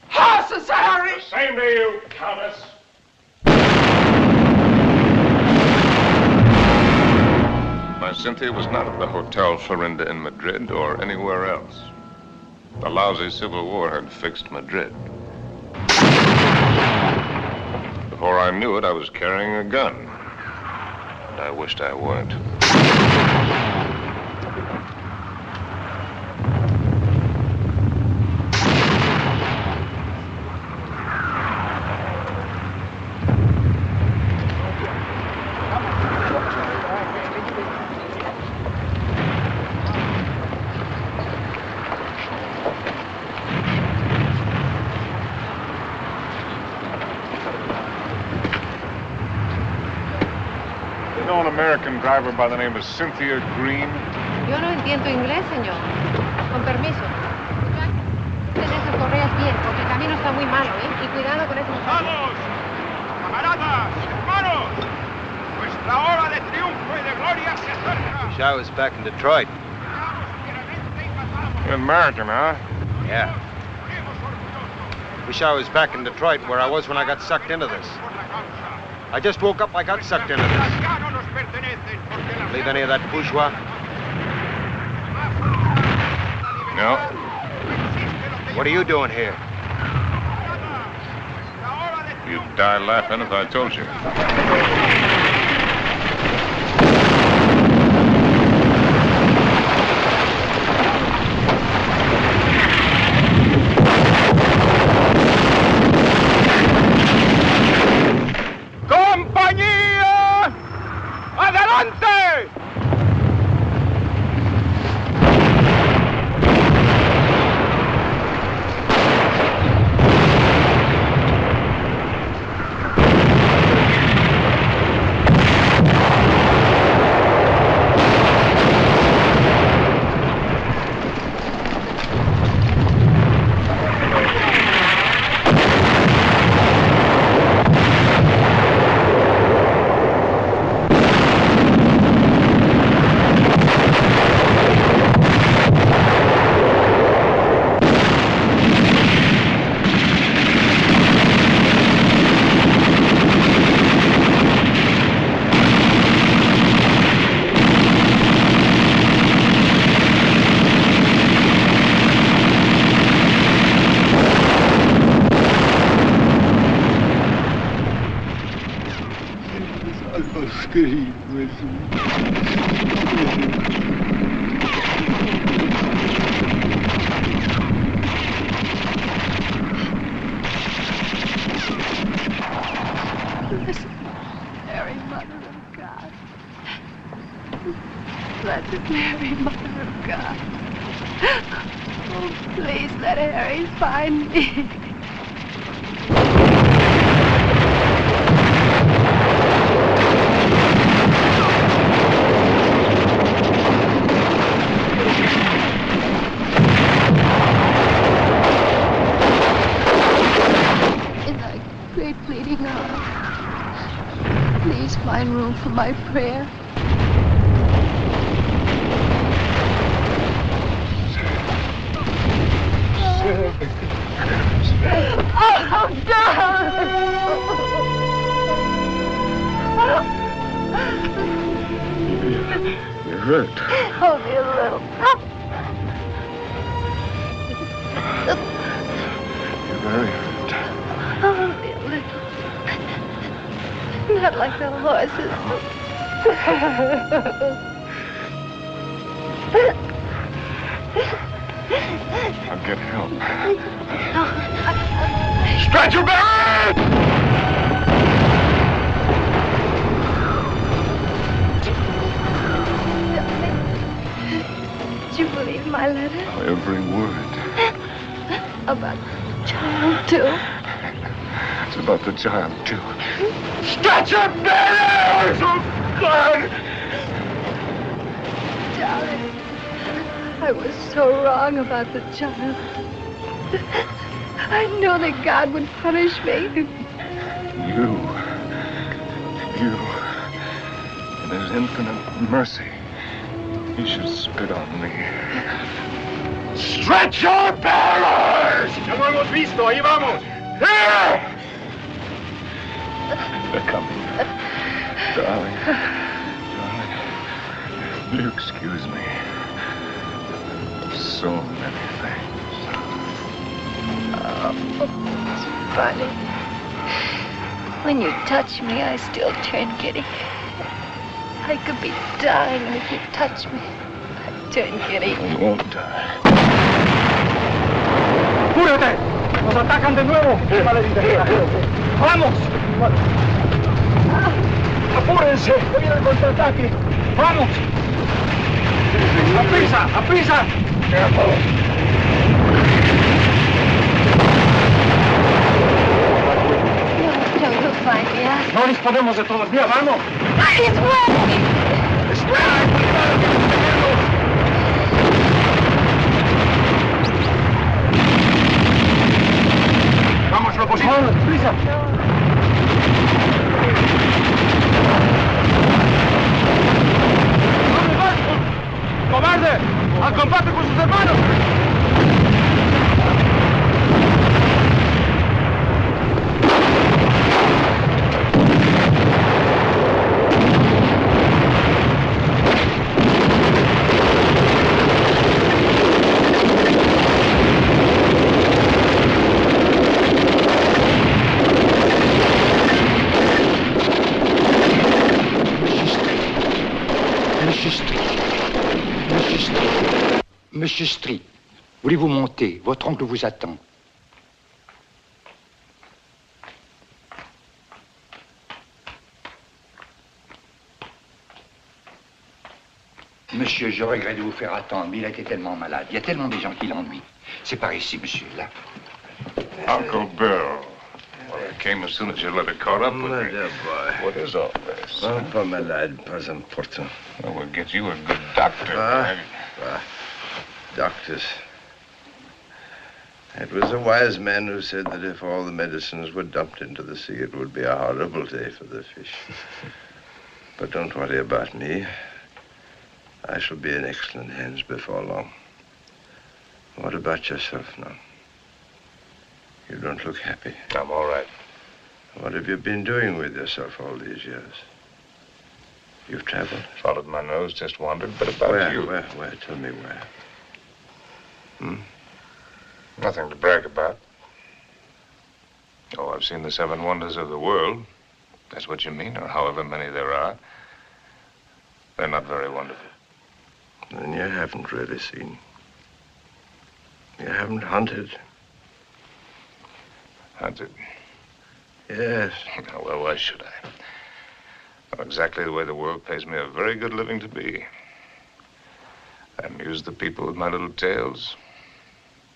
Horses, Harry! Same to you, Countess. My Cynthia was not at the Hotel Florinda in Madrid or anywhere else. The lousy Civil War had fixed Madrid. Before I knew it, I was carrying a gun. And I wished I weren't. American driver by the name of Cynthia Green. Yo no entiendo inglés, señor. Con permiso. Ten esas correas bien, porque el camino está muy malo, ¿eh? Y cuidado con esos... ¡Vamos! ¡Camaradas! ¡Hermanos! Nuestra hora de triunfo y de gloria se acerca. Wish I was back in Detroit. You're American, huh? Yeah. Wish I was back in Detroit where I was when I got sucked into this. I just woke up, I got sucked into this. Believe any of that bourgeois? No. What are you doing here? You'd die laughing if I told you. ¡Compañía! ¡Adelante! Mary, Mother of God. Blessed Mary, Mother of God. Oh, please let Harry find me. In thy great pleading hour, please find room for my prayer. Oh, darling! You're hurt. Only a little. You're very hurt. Only a little. Not like the horses. I'll get help. Stretcher bearer! Did you believe my letter? Every word. About the child, too? It's about the child, too. Stretcher bearers! Oh, God! Darling, I was so wrong about the child. I know that God would punish me. You, in His infinite mercy, He should spit on me. Stretch your bearers! Ya lo hemos visto, ahí vamos. Here! They're coming. Darling. Will you excuse me? So many things. Oh, it's funny. When you touch me, I still turn giddy. I could be dying, and if you touch me, I'd turn giddy. You won't die. ¡Apúrate! ¡Nos atacan de nuevo! ¡Vamos! ¡Apúrense! ¡Que viene el contraataque! ¡Vamos! ¡A prisa! ¡A prisa! No, you'll find me out. No disponemos de todo el día, vamos. It's working! Vamos, lo posible. ¡Vamos, prisa! ¡Cobarde! ¡Al combate con sus hermanos! Monsieur Street, voulez-vous monter? Votre oncle vous attend. Monsieur, je regrette de vous faire attendre, mais il a été tellement malade. Il y a tellement de gens qui l'ennuient. C'est par ici, monsieur, là. Uncle Bill. Well, I came as soon as your letter caught up with My me. dear boy. What is all this? Pas malade, pas important. Well, we'll get you a good doctor. Doctors. It was a wise man who said that if all the medicines were dumped into the sea, it would be a horrible day for the fish. But don't worry about me. I shall be in excellent hands before long. What about yourself now? You don't look happy. I'm all right. What have you been doing with yourself all these years? You've traveled? Followed my nose, just wandered. But about you. Where? Tell me where. Nothing to brag about. Oh, I've seen the 7 wonders of the world. That's what you mean, or however many there are. They're not very wonderful. Then you haven't really seen. You haven't hunted. Hunted? Yes. Well, why should I? Well, exactly the way the world pays me a very good living to be. I amuse the people with my little tales.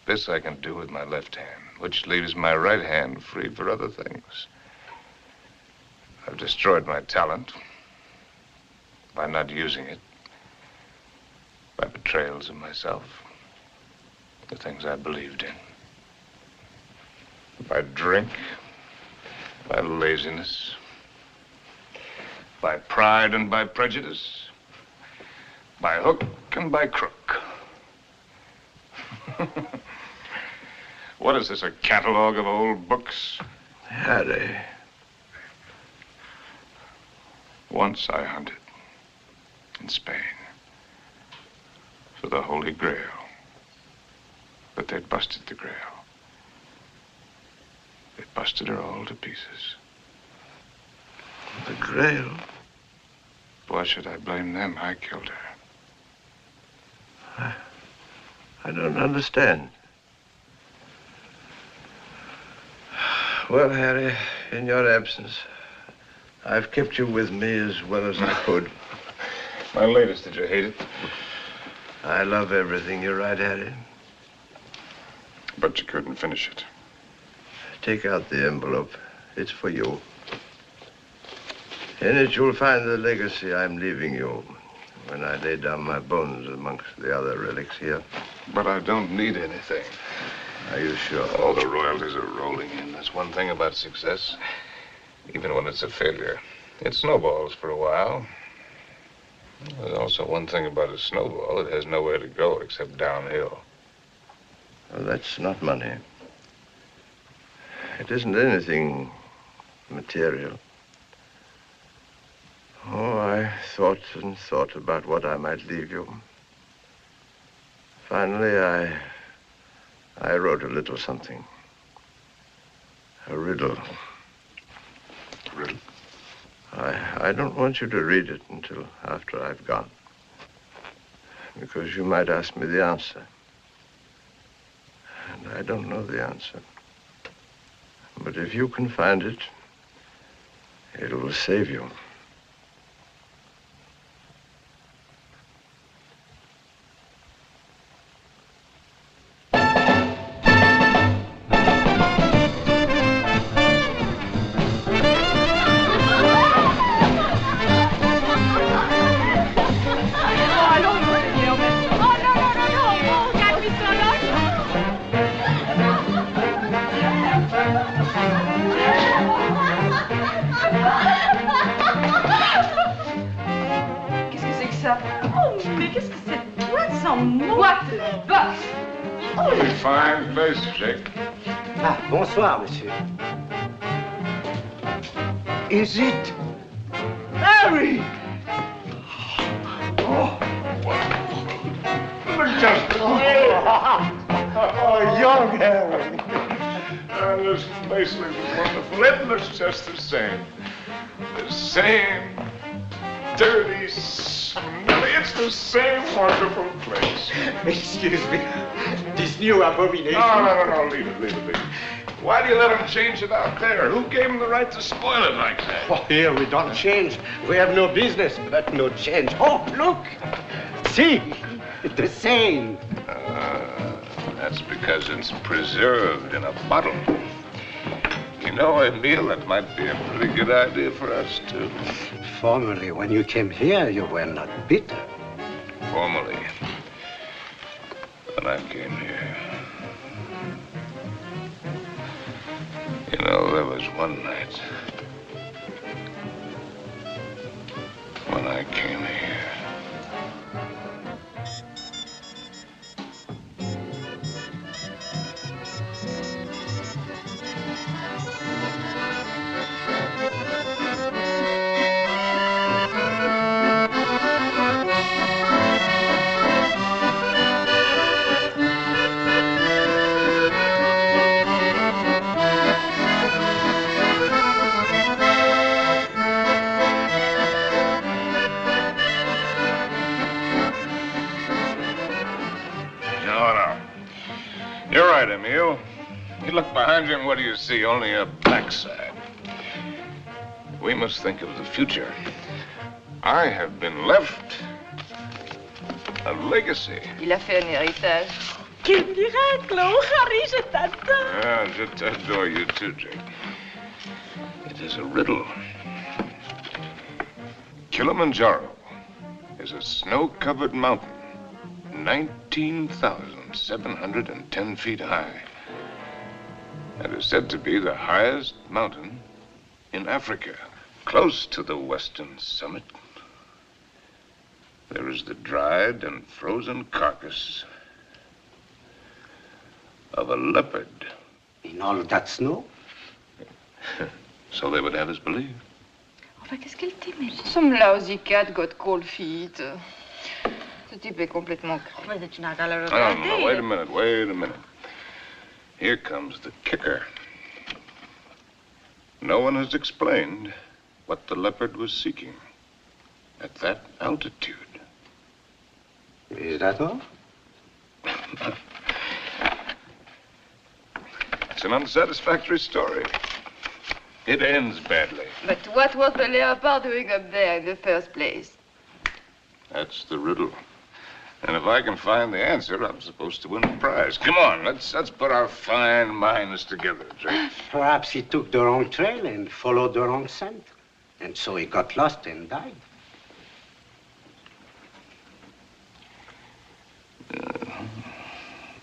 This I can do with my left hand, which leaves my right hand free for other things. I've destroyed my talent by not using it, by betrayals of myself, the things I believed in, by drink, by laziness, by pride and by prejudice, by hook and by crook. What is this, a catalog of old books? Harry. Once I hunted in Spain for the Holy Grail, but they'd busted the Grail. They busted her all to pieces. The Grail? Why should I blame them? I killed her. I don't understand. Well, Harry, in your absence, I've kept you with me as well as I could. My latest, did you hate it? I love everything you write, Harry. But you couldn't finish it. Take out the envelope. It's for you. In it, you'll find the legacy I'm leaving you when I lay down my bones amongst the other relics here. But I don't need anything. Are you sure? All the royalties are rolling in. That's one thing about success. Even when it's a failure, it snowballs for a while. There's also one thing about a snowball. It has nowhere to go except downhill. Well, that's not money. It isn't anything material. Oh, I thought and thought about what I might leave you. Finally, I wrote a little something. A riddle. Riddle? I don't want you to read it until after I've gone. Because you might ask me the answer. And I don't know the answer. But if you can find it, it will save you. Fine place, Jake. Ah, bonsoir, monsieur. Is it Harry? Oh, young Harry. This place looks wonderful. It looks just the same. The same dirty, smelly. It's the same wonderful place. Excuse me. This new abomination. No. Leave it. Why do you let him change it out there? Who gave him the right to spoil it like that? Oh, here we don't change. We have no business, but no change. Oh, look! See? The same. That's because it's preserved in a bottle. You know, Emile, that might be a pretty good idea for us, too. Formerly, when you came here, you were not bitter. Formerly, when I came here. You know, there was one night when I came here. You're right, Emile. You look behind you and what do you see? Only a backside. We must think of the future. I have been left a legacy. Il a fait un héritage. Quel miracle! Oh, Harry, je t'adore. Yeah, je t'adore you too, Jake. It is a riddle. Kilimanjaro is a snow-covered mountain, 19,710 feet high. It is said to be the highest mountain in Africa. Close to the western summit, there is the dried and frozen carcass of a leopard. In all that snow? So they would have us believe. Enfin, qu'est-ce qu'elle t'aimait? Some lousy cat got cold feet. Ce type est complètement creux. Tu n'as qu'à le regarder. No, wait a minute. Here comes the kicker. No one has explained what the leopard was seeking at that altitude. Is that all? It's an unsatisfactory story. It ends badly. But what was the leopard doing up there in the first place? That's the riddle. And if I can find the answer, I'm supposed to win a prize. Come on, let's put our fine minds together, Jake. Perhaps he took the wrong trail and followed the wrong scent. And so he got lost and died.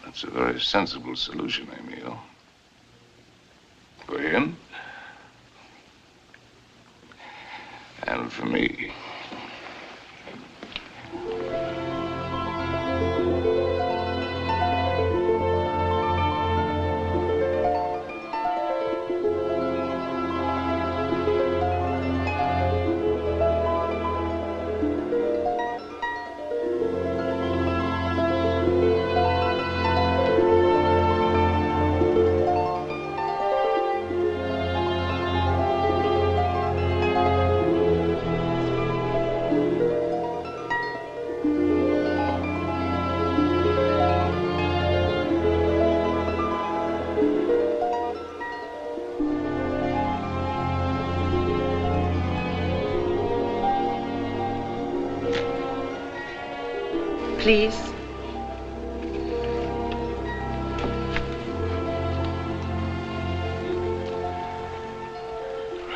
That's a very sensible solution, Emile. For him. And for me. Please.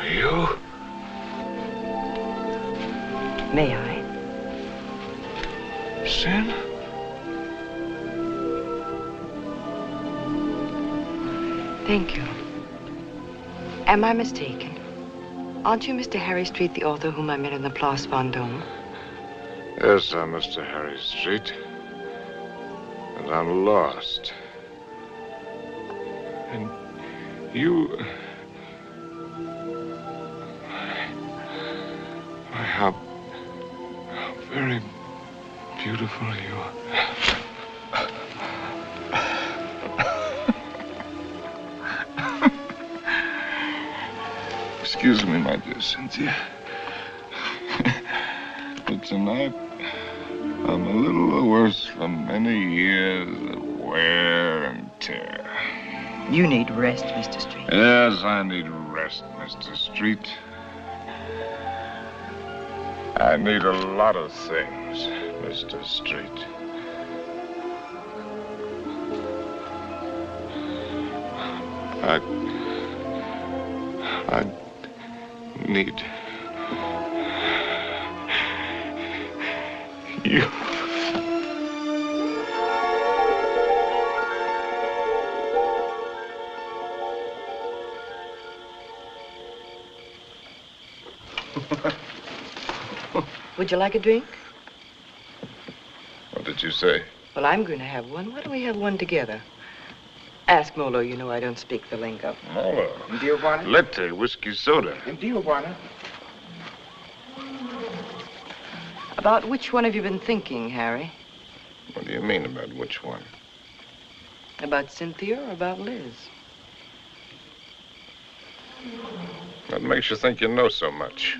You? May I? Sin? Thank you. Am I mistaken? Aren't you Mr. Harry Street, the author whom I met in the Place Vendôme? Yes, I'm Mr. Harry Street. And I'm lost. And you... How very beautiful you are. Excuse me, my dear Cynthia. But tonight, I'm a little worse from many years of wear and tear. You need rest, Mr. Street. Yes, I need rest, Mr. Street. I need a lot of things, Mr. Street. I need you. Would you like a drink? What did you say? Well, I'm going to have one. Why don't we have one together? Ask Molo. You know I don't speak the lingo. Molo? Dio buona? Latte, whiskey soda. Dio buona? About which one have you been thinking, Harry? What do you mean about which one? About Cynthia or about Liz? What makes you think you know so much?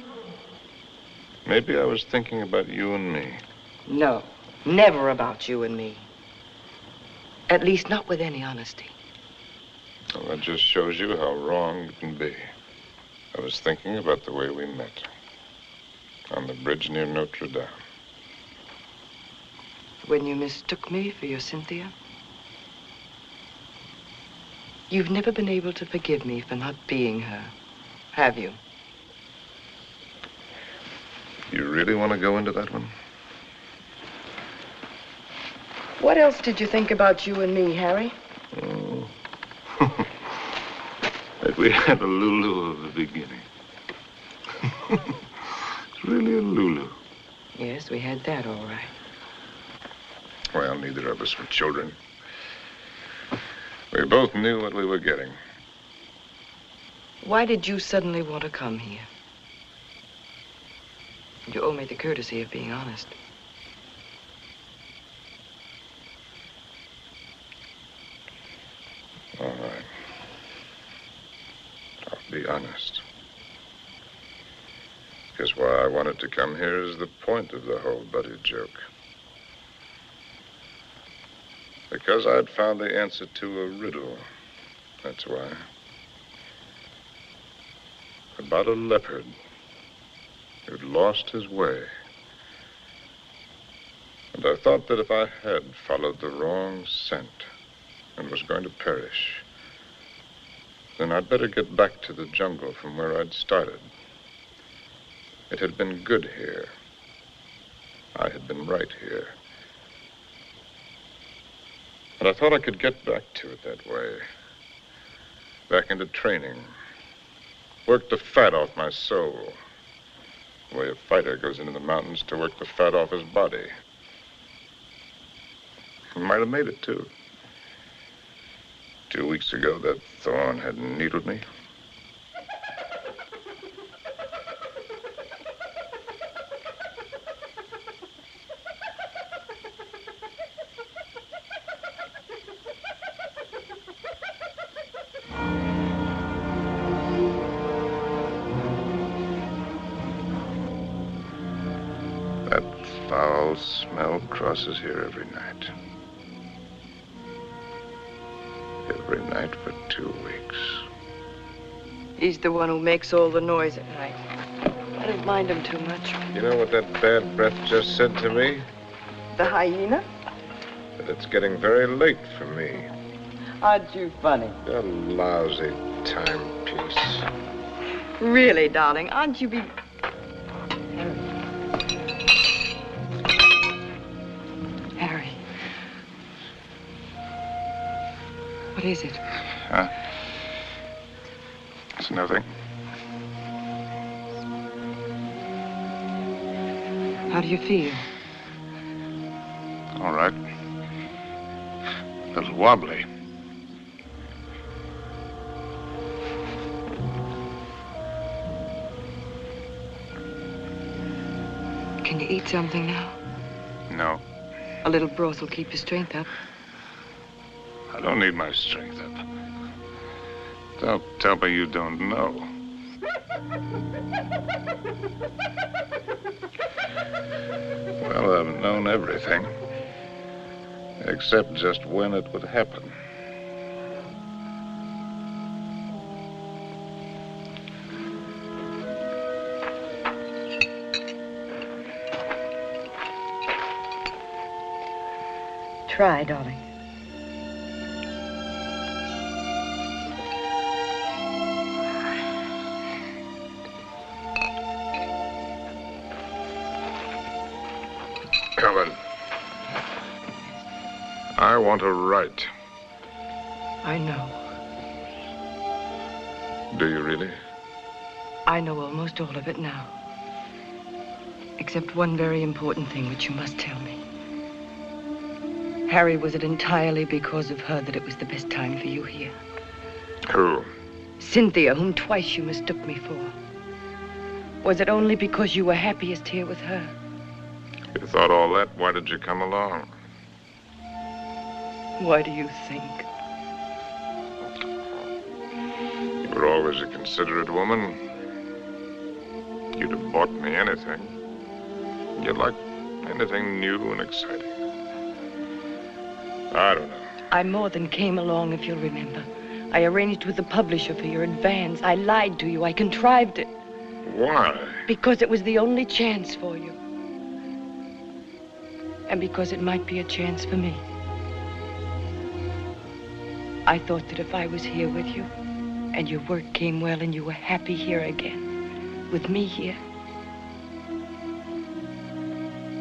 Maybe I was thinking about you and me. No, never about you and me. At least not with any honesty. Well, that just shows you how wrong you can be. I was thinking about the way we met. On the bridge near Notre Dame. When you mistook me for your Cynthia? You've never been able to forgive me for not being her, have you? You really want to go into that one? What else did you think about you and me, Harry? Oh. That we had a Lulu of the beginning. It's really a Lulu. Yes, we had that all right. Well, neither of us were children. We both knew what we were getting. Why did you suddenly want to come here? You owe me the courtesy of being honest. All right. I'll be honest. Because why I wanted to come here is the point of the whole buddy joke. Because I'd found the answer to a riddle. That's why. About a leopard who'd lost his way. And I thought that if I had followed the wrong scent and was going to perish, then I'd better get back to the jungle from where I'd started. It had been good here. I had been right here. And I thought I could get back to it that way. Back into training. Work the fat off my soul. The way a fighter goes into the mountains to work the fat off his body. I might have made it, too. 2 weeks ago, that thorn had needled me. That foul smell crosses here every night. Every night for 2 weeks. He's the one who makes all the noise at night. I don't mind him too much. You know what that bad breath just said to me? the hyena? It's getting very late for me. Aren't you funny? A lousy timepiece. Really, darling, aren't you Harry. What is it? Huh? It's nothing. How do you feel? All right. A little wobbly. Can you eat something now? No. A little broth will keep your strength up. I don't need my strength up. Don't tell me you don't know. Well, I've known everything. Except just when it would happen. Try, darling. Helen, I want to write. I know. Do you really? I know almost all of it now. Except one very important thing which you must tell me. Harry, was it entirely because of her that it was the best time for you here? Who? Cynthia, whom twice you mistook me for. Was it only because you were happiest here with her? You thought all that? Why did you come along? Why do you think? You were always a considerate woman. You'd have bought me anything. You liked anything new and exciting. I don't know. I more than came along, if you'll remember. I arranged with the publisher for your advance. I lied to you. I contrived it. Why? Because it was the only chance for you. And because it might be a chance for me. I thought that if I was here with you, and your work came well, and you were happy here again, with me here,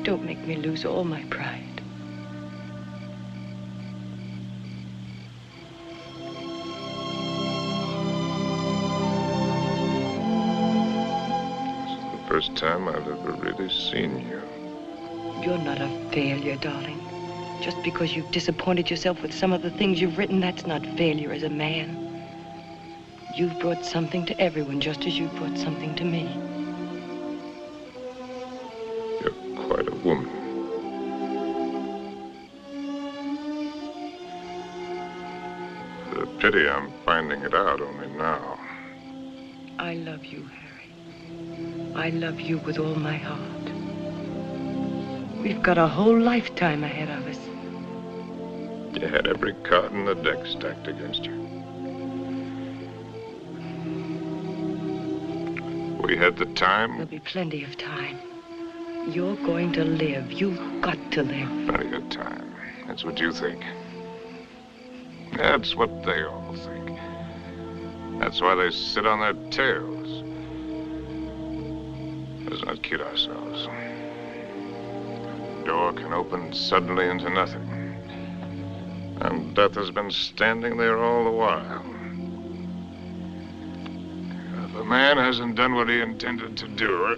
don't make me lose all my pride. First time I've ever really seen you. You're not a failure, darling. Just because you've disappointed yourself with some of the things you've written, that's not failure as a man. You've brought something to everyone, just as you've brought something to me. You're quite a woman. It's a pity I'm finding it out only now. I love you, Harry. I love you with all my heart. We've got a whole lifetime ahead of us. You had every card in the deck stacked against you. We had the time. There'll be plenty of time. You're going to live. You've got to live. Plenty of time. That's what you think. That's what they all think. That's why they sit on their tails. Let's not kid ourselves. The door can open suddenly into nothing. And death has been standing there all the while. If a man hasn't done what he intended to do,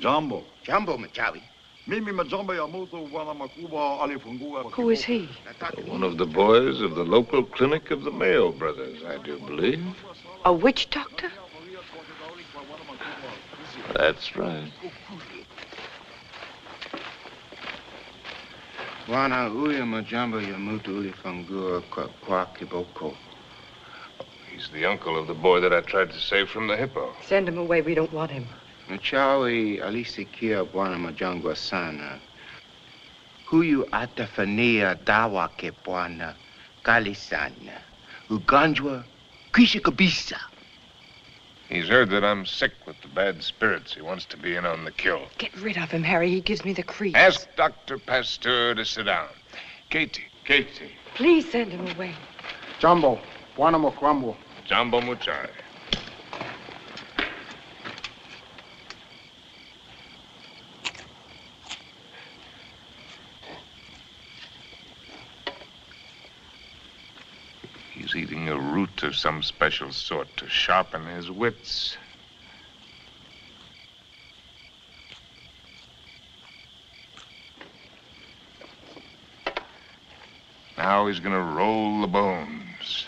Jumbo. Jumbo Machawi. Mimi Majomba Yamoto Wana Makuba Ali Fungua. Who is he? one of the boys of the local clinic of the Mayo brothers, I do believe. A witch doctor? That's right. Wana Uya Majamba Yamutu Uli Fangua Kwa Kiboko. He's the uncle of the boy that I tried to save from the hippo. Send him away. We don't want him. Mchawi alisikia Bwana Majangwa sana. Huyu atafania dawa ke Bwana kali sana. Ugonjwa kwisha kabisa. He's heard that I'm sick with the bad spirits. He wants to be in on the kill. Get rid of him, Harry. He gives me the creeps. Ask Dr. Pasteur to sit down. Katie. Please send him away. Jumbo, Bwana Mokwambo. Jumbo Muchai. He's eating a root of some special sort to sharpen his wits. Now he's gonna roll the bones.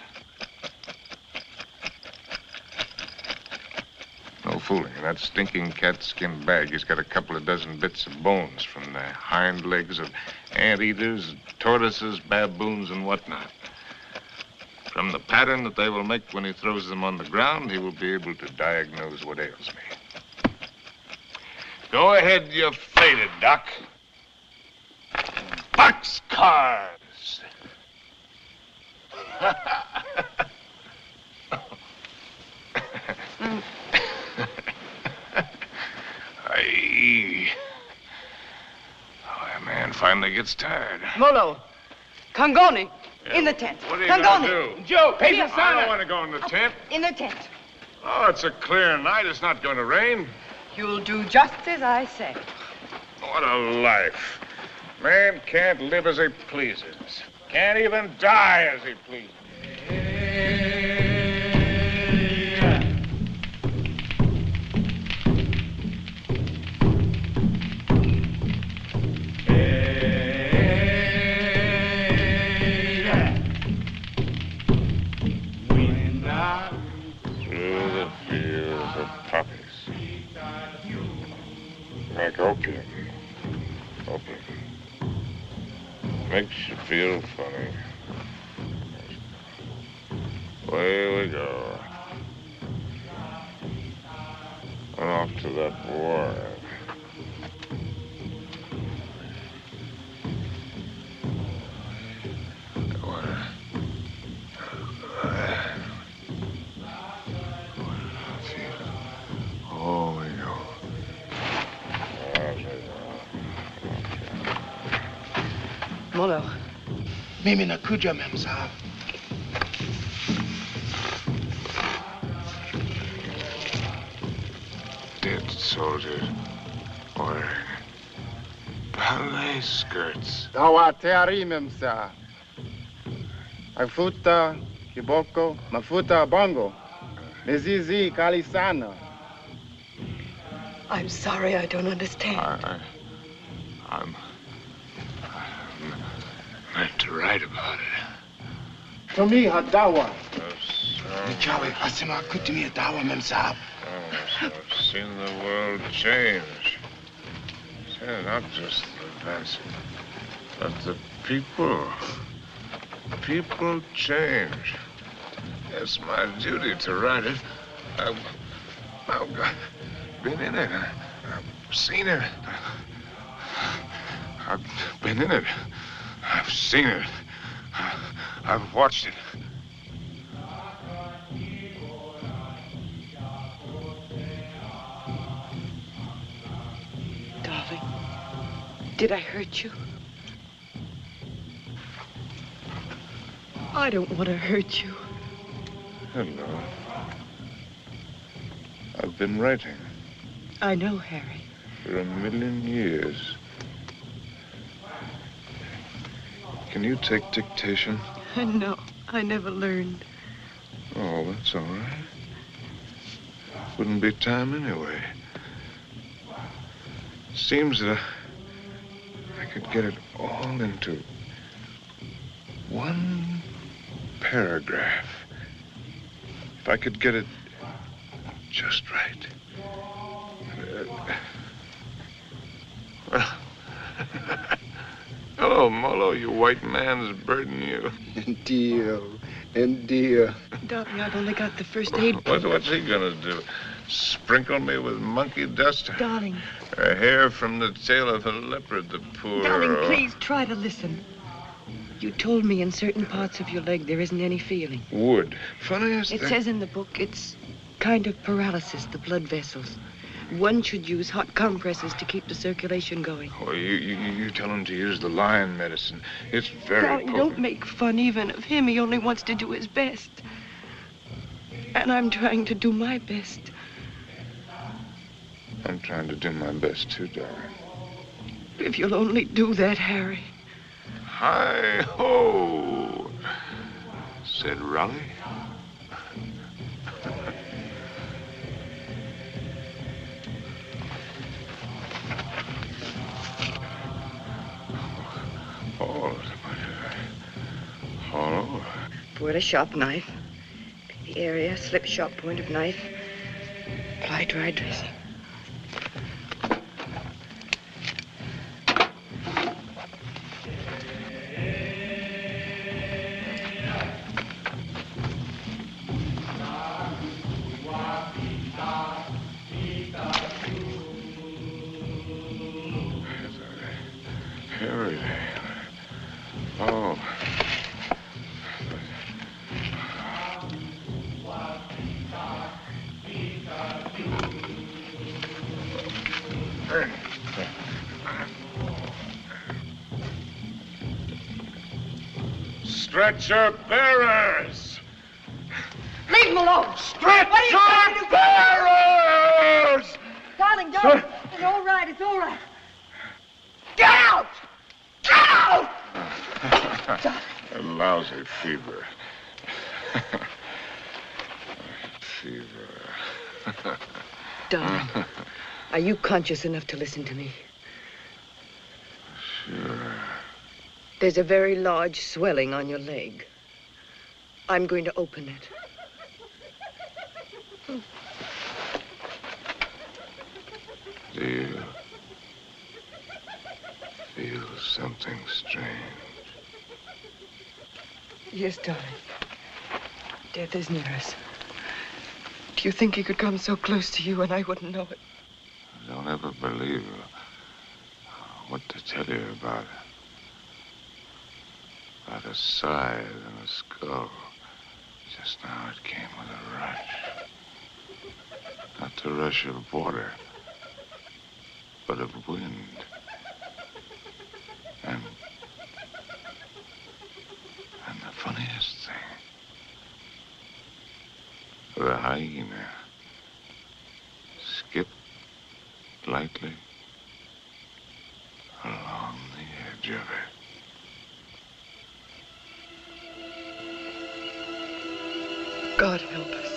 No fooling. In that stinking cat-skin bag, he's got a couple of dozen bits of bones from the hind legs of anteaters, tortoises, baboons, and whatnot. From the pattern that they will make when he throws them on the ground, he will be able to diagnose what ails me. Go ahead, you're faded, Doc. Boxcars! Aye. Oh, that man finally gets tired. Molo, Kangoni, in the tent. What are you Kangoni. gonna do? Joe, I don't want to go in the tent. In the tent. Oh, it's a clear night. It's not going to rain. You'll do just as I say. What a life. Man can't live as he pleases. Can't even die as he pleases. Through the fields of poppies. Like opium. Opium. Makes you feel funny. Away we go. And off to that war. Oh, we go. Molo. Mimi nakuja, mem sahab. Dead soldiers wearing ballet skirts. Dawa teari memsa. Mafuta kiboko, mafuta bongo. Mizizi kali sana. I'm sorry, I don't understand. I'm meant to write about it. To me, hadawa. Mchawi asema kutumia dawa, mem sahab. I've seen the world change. Yeah, not just the events, but the people. People change. It's my duty to write it. I've been in it. I've seen it. I've been in it. I've seen it. I've watched it. Darling, did I hurt you? I don't want to hurt you. Hello. I've been writing. I know, Harry. For 1,000,000 years. Can you take dictation? No, I never learned. Oh, that's all right. Wouldn't be time anyway. Seems that I could get it all into one paragraph. If I could get it just right. Well, Hello, Molo, you white man's burden, you. And dear. Darling, I've only got the first aid. What's he gonna do? Sprinkle me with monkey dust? Darling. A hair from the tail of a leopard, the poor... Darling, please try to listen. You told me in certain parts of your leg there isn't any feeling. Wood. Funniest It thing... says in the book it's kind of paralysis, the blood vessels. One should use hot compresses to keep the circulation going. Oh, you tell him to use the lion medicine. It's very Darling, potent. don't make fun even of him. He only wants to do his best. And I'm trying to do my best. I'm trying to do my best, too, darling. If you'll only do that, Harry. Hi-ho, said Raleigh. Oh. Pour a sharp knife. The area, slip sharp point of knife. Apply dry dressing. Harry. Oh. Stretcher bearers! Leave him alone! Stretcher bearers! Darling, don't. It's all right. It's all right. Get out! Get out! A lousy fever. Fever. Darling, are you conscious enough to listen to me? Sure. There's a very large swelling on your leg. I'm going to open it. Do you feel something strange? Yes, darling. Death is near us. Do you think he could come so close to you and I wouldn't know it? Don't ever believe what to tell you about it. About a scythe and a skull. Just now it came with a rush. Not the rush of water, but of wind. And the funniest thing, the hyena skipped lightly along the edge of it. God help us.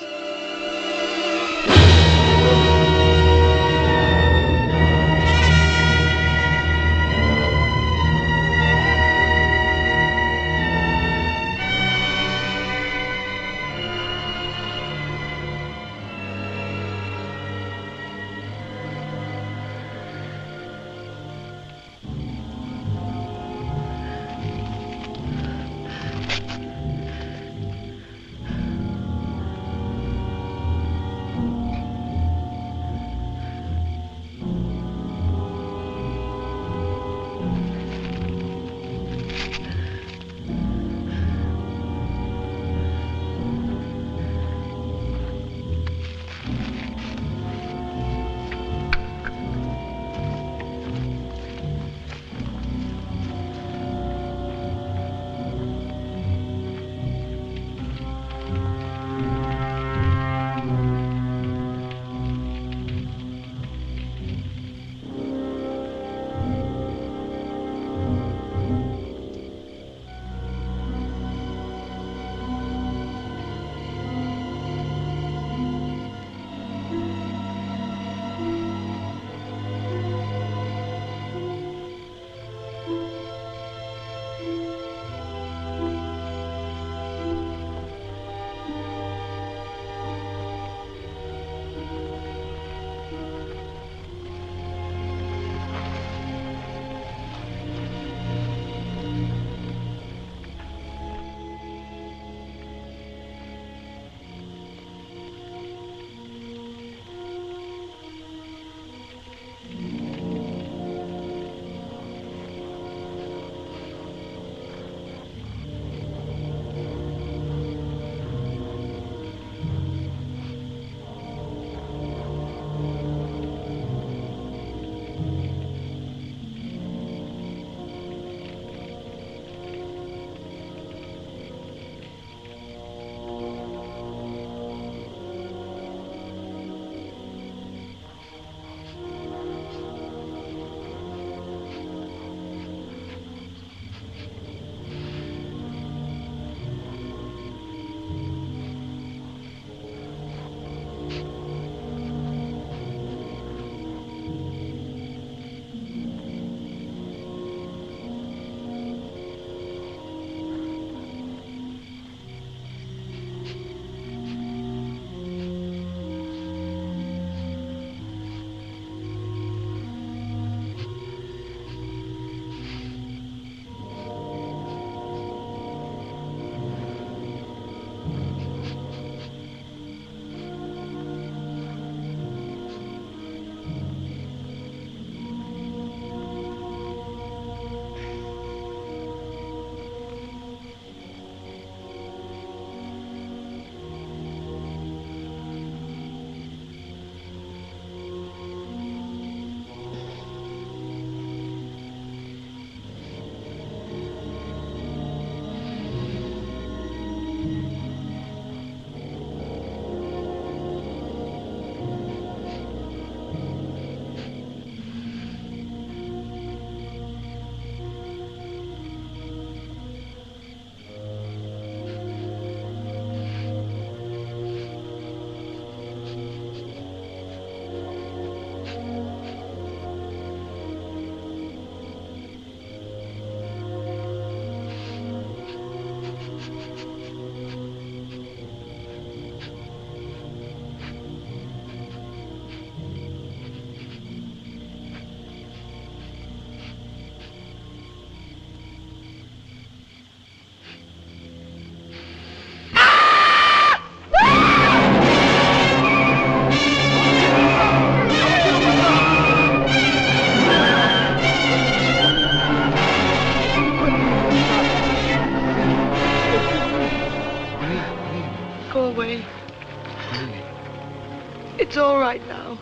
It's all right now.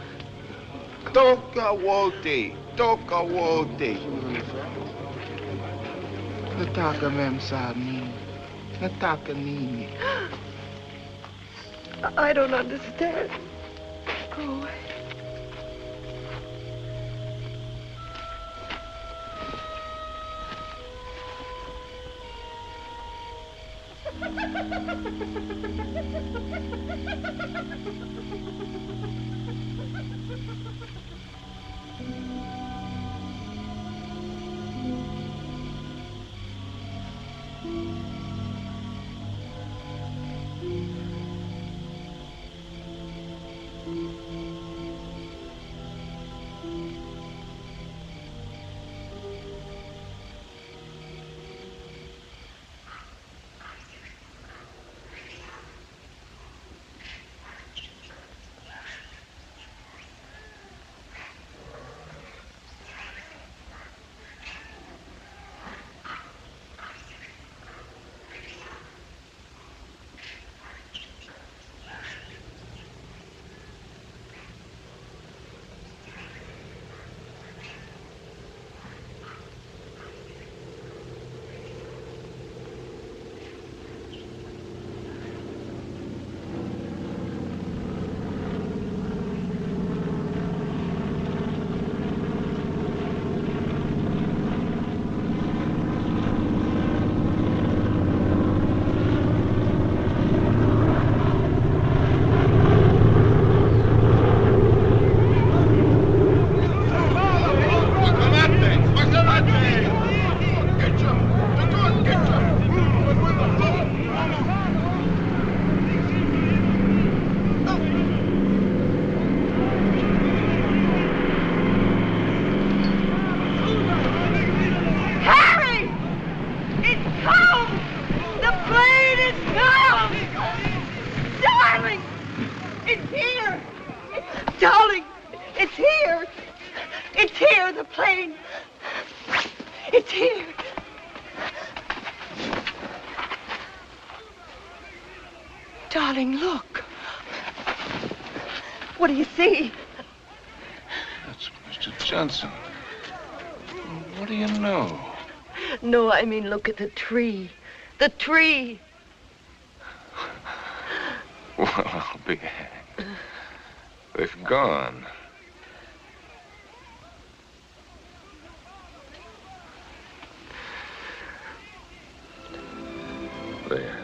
Toka wote. Toka wote. Nataka mem sa nini. Nataka nini. I don't understand. Go away. Darling, it's here. It's here, the plane. It's here. Darling, look. What do you see? That's Mr. Johnson. What do you know? No, I mean, look at the tree. The tree. Well, I'll be hanged. They've gone. There.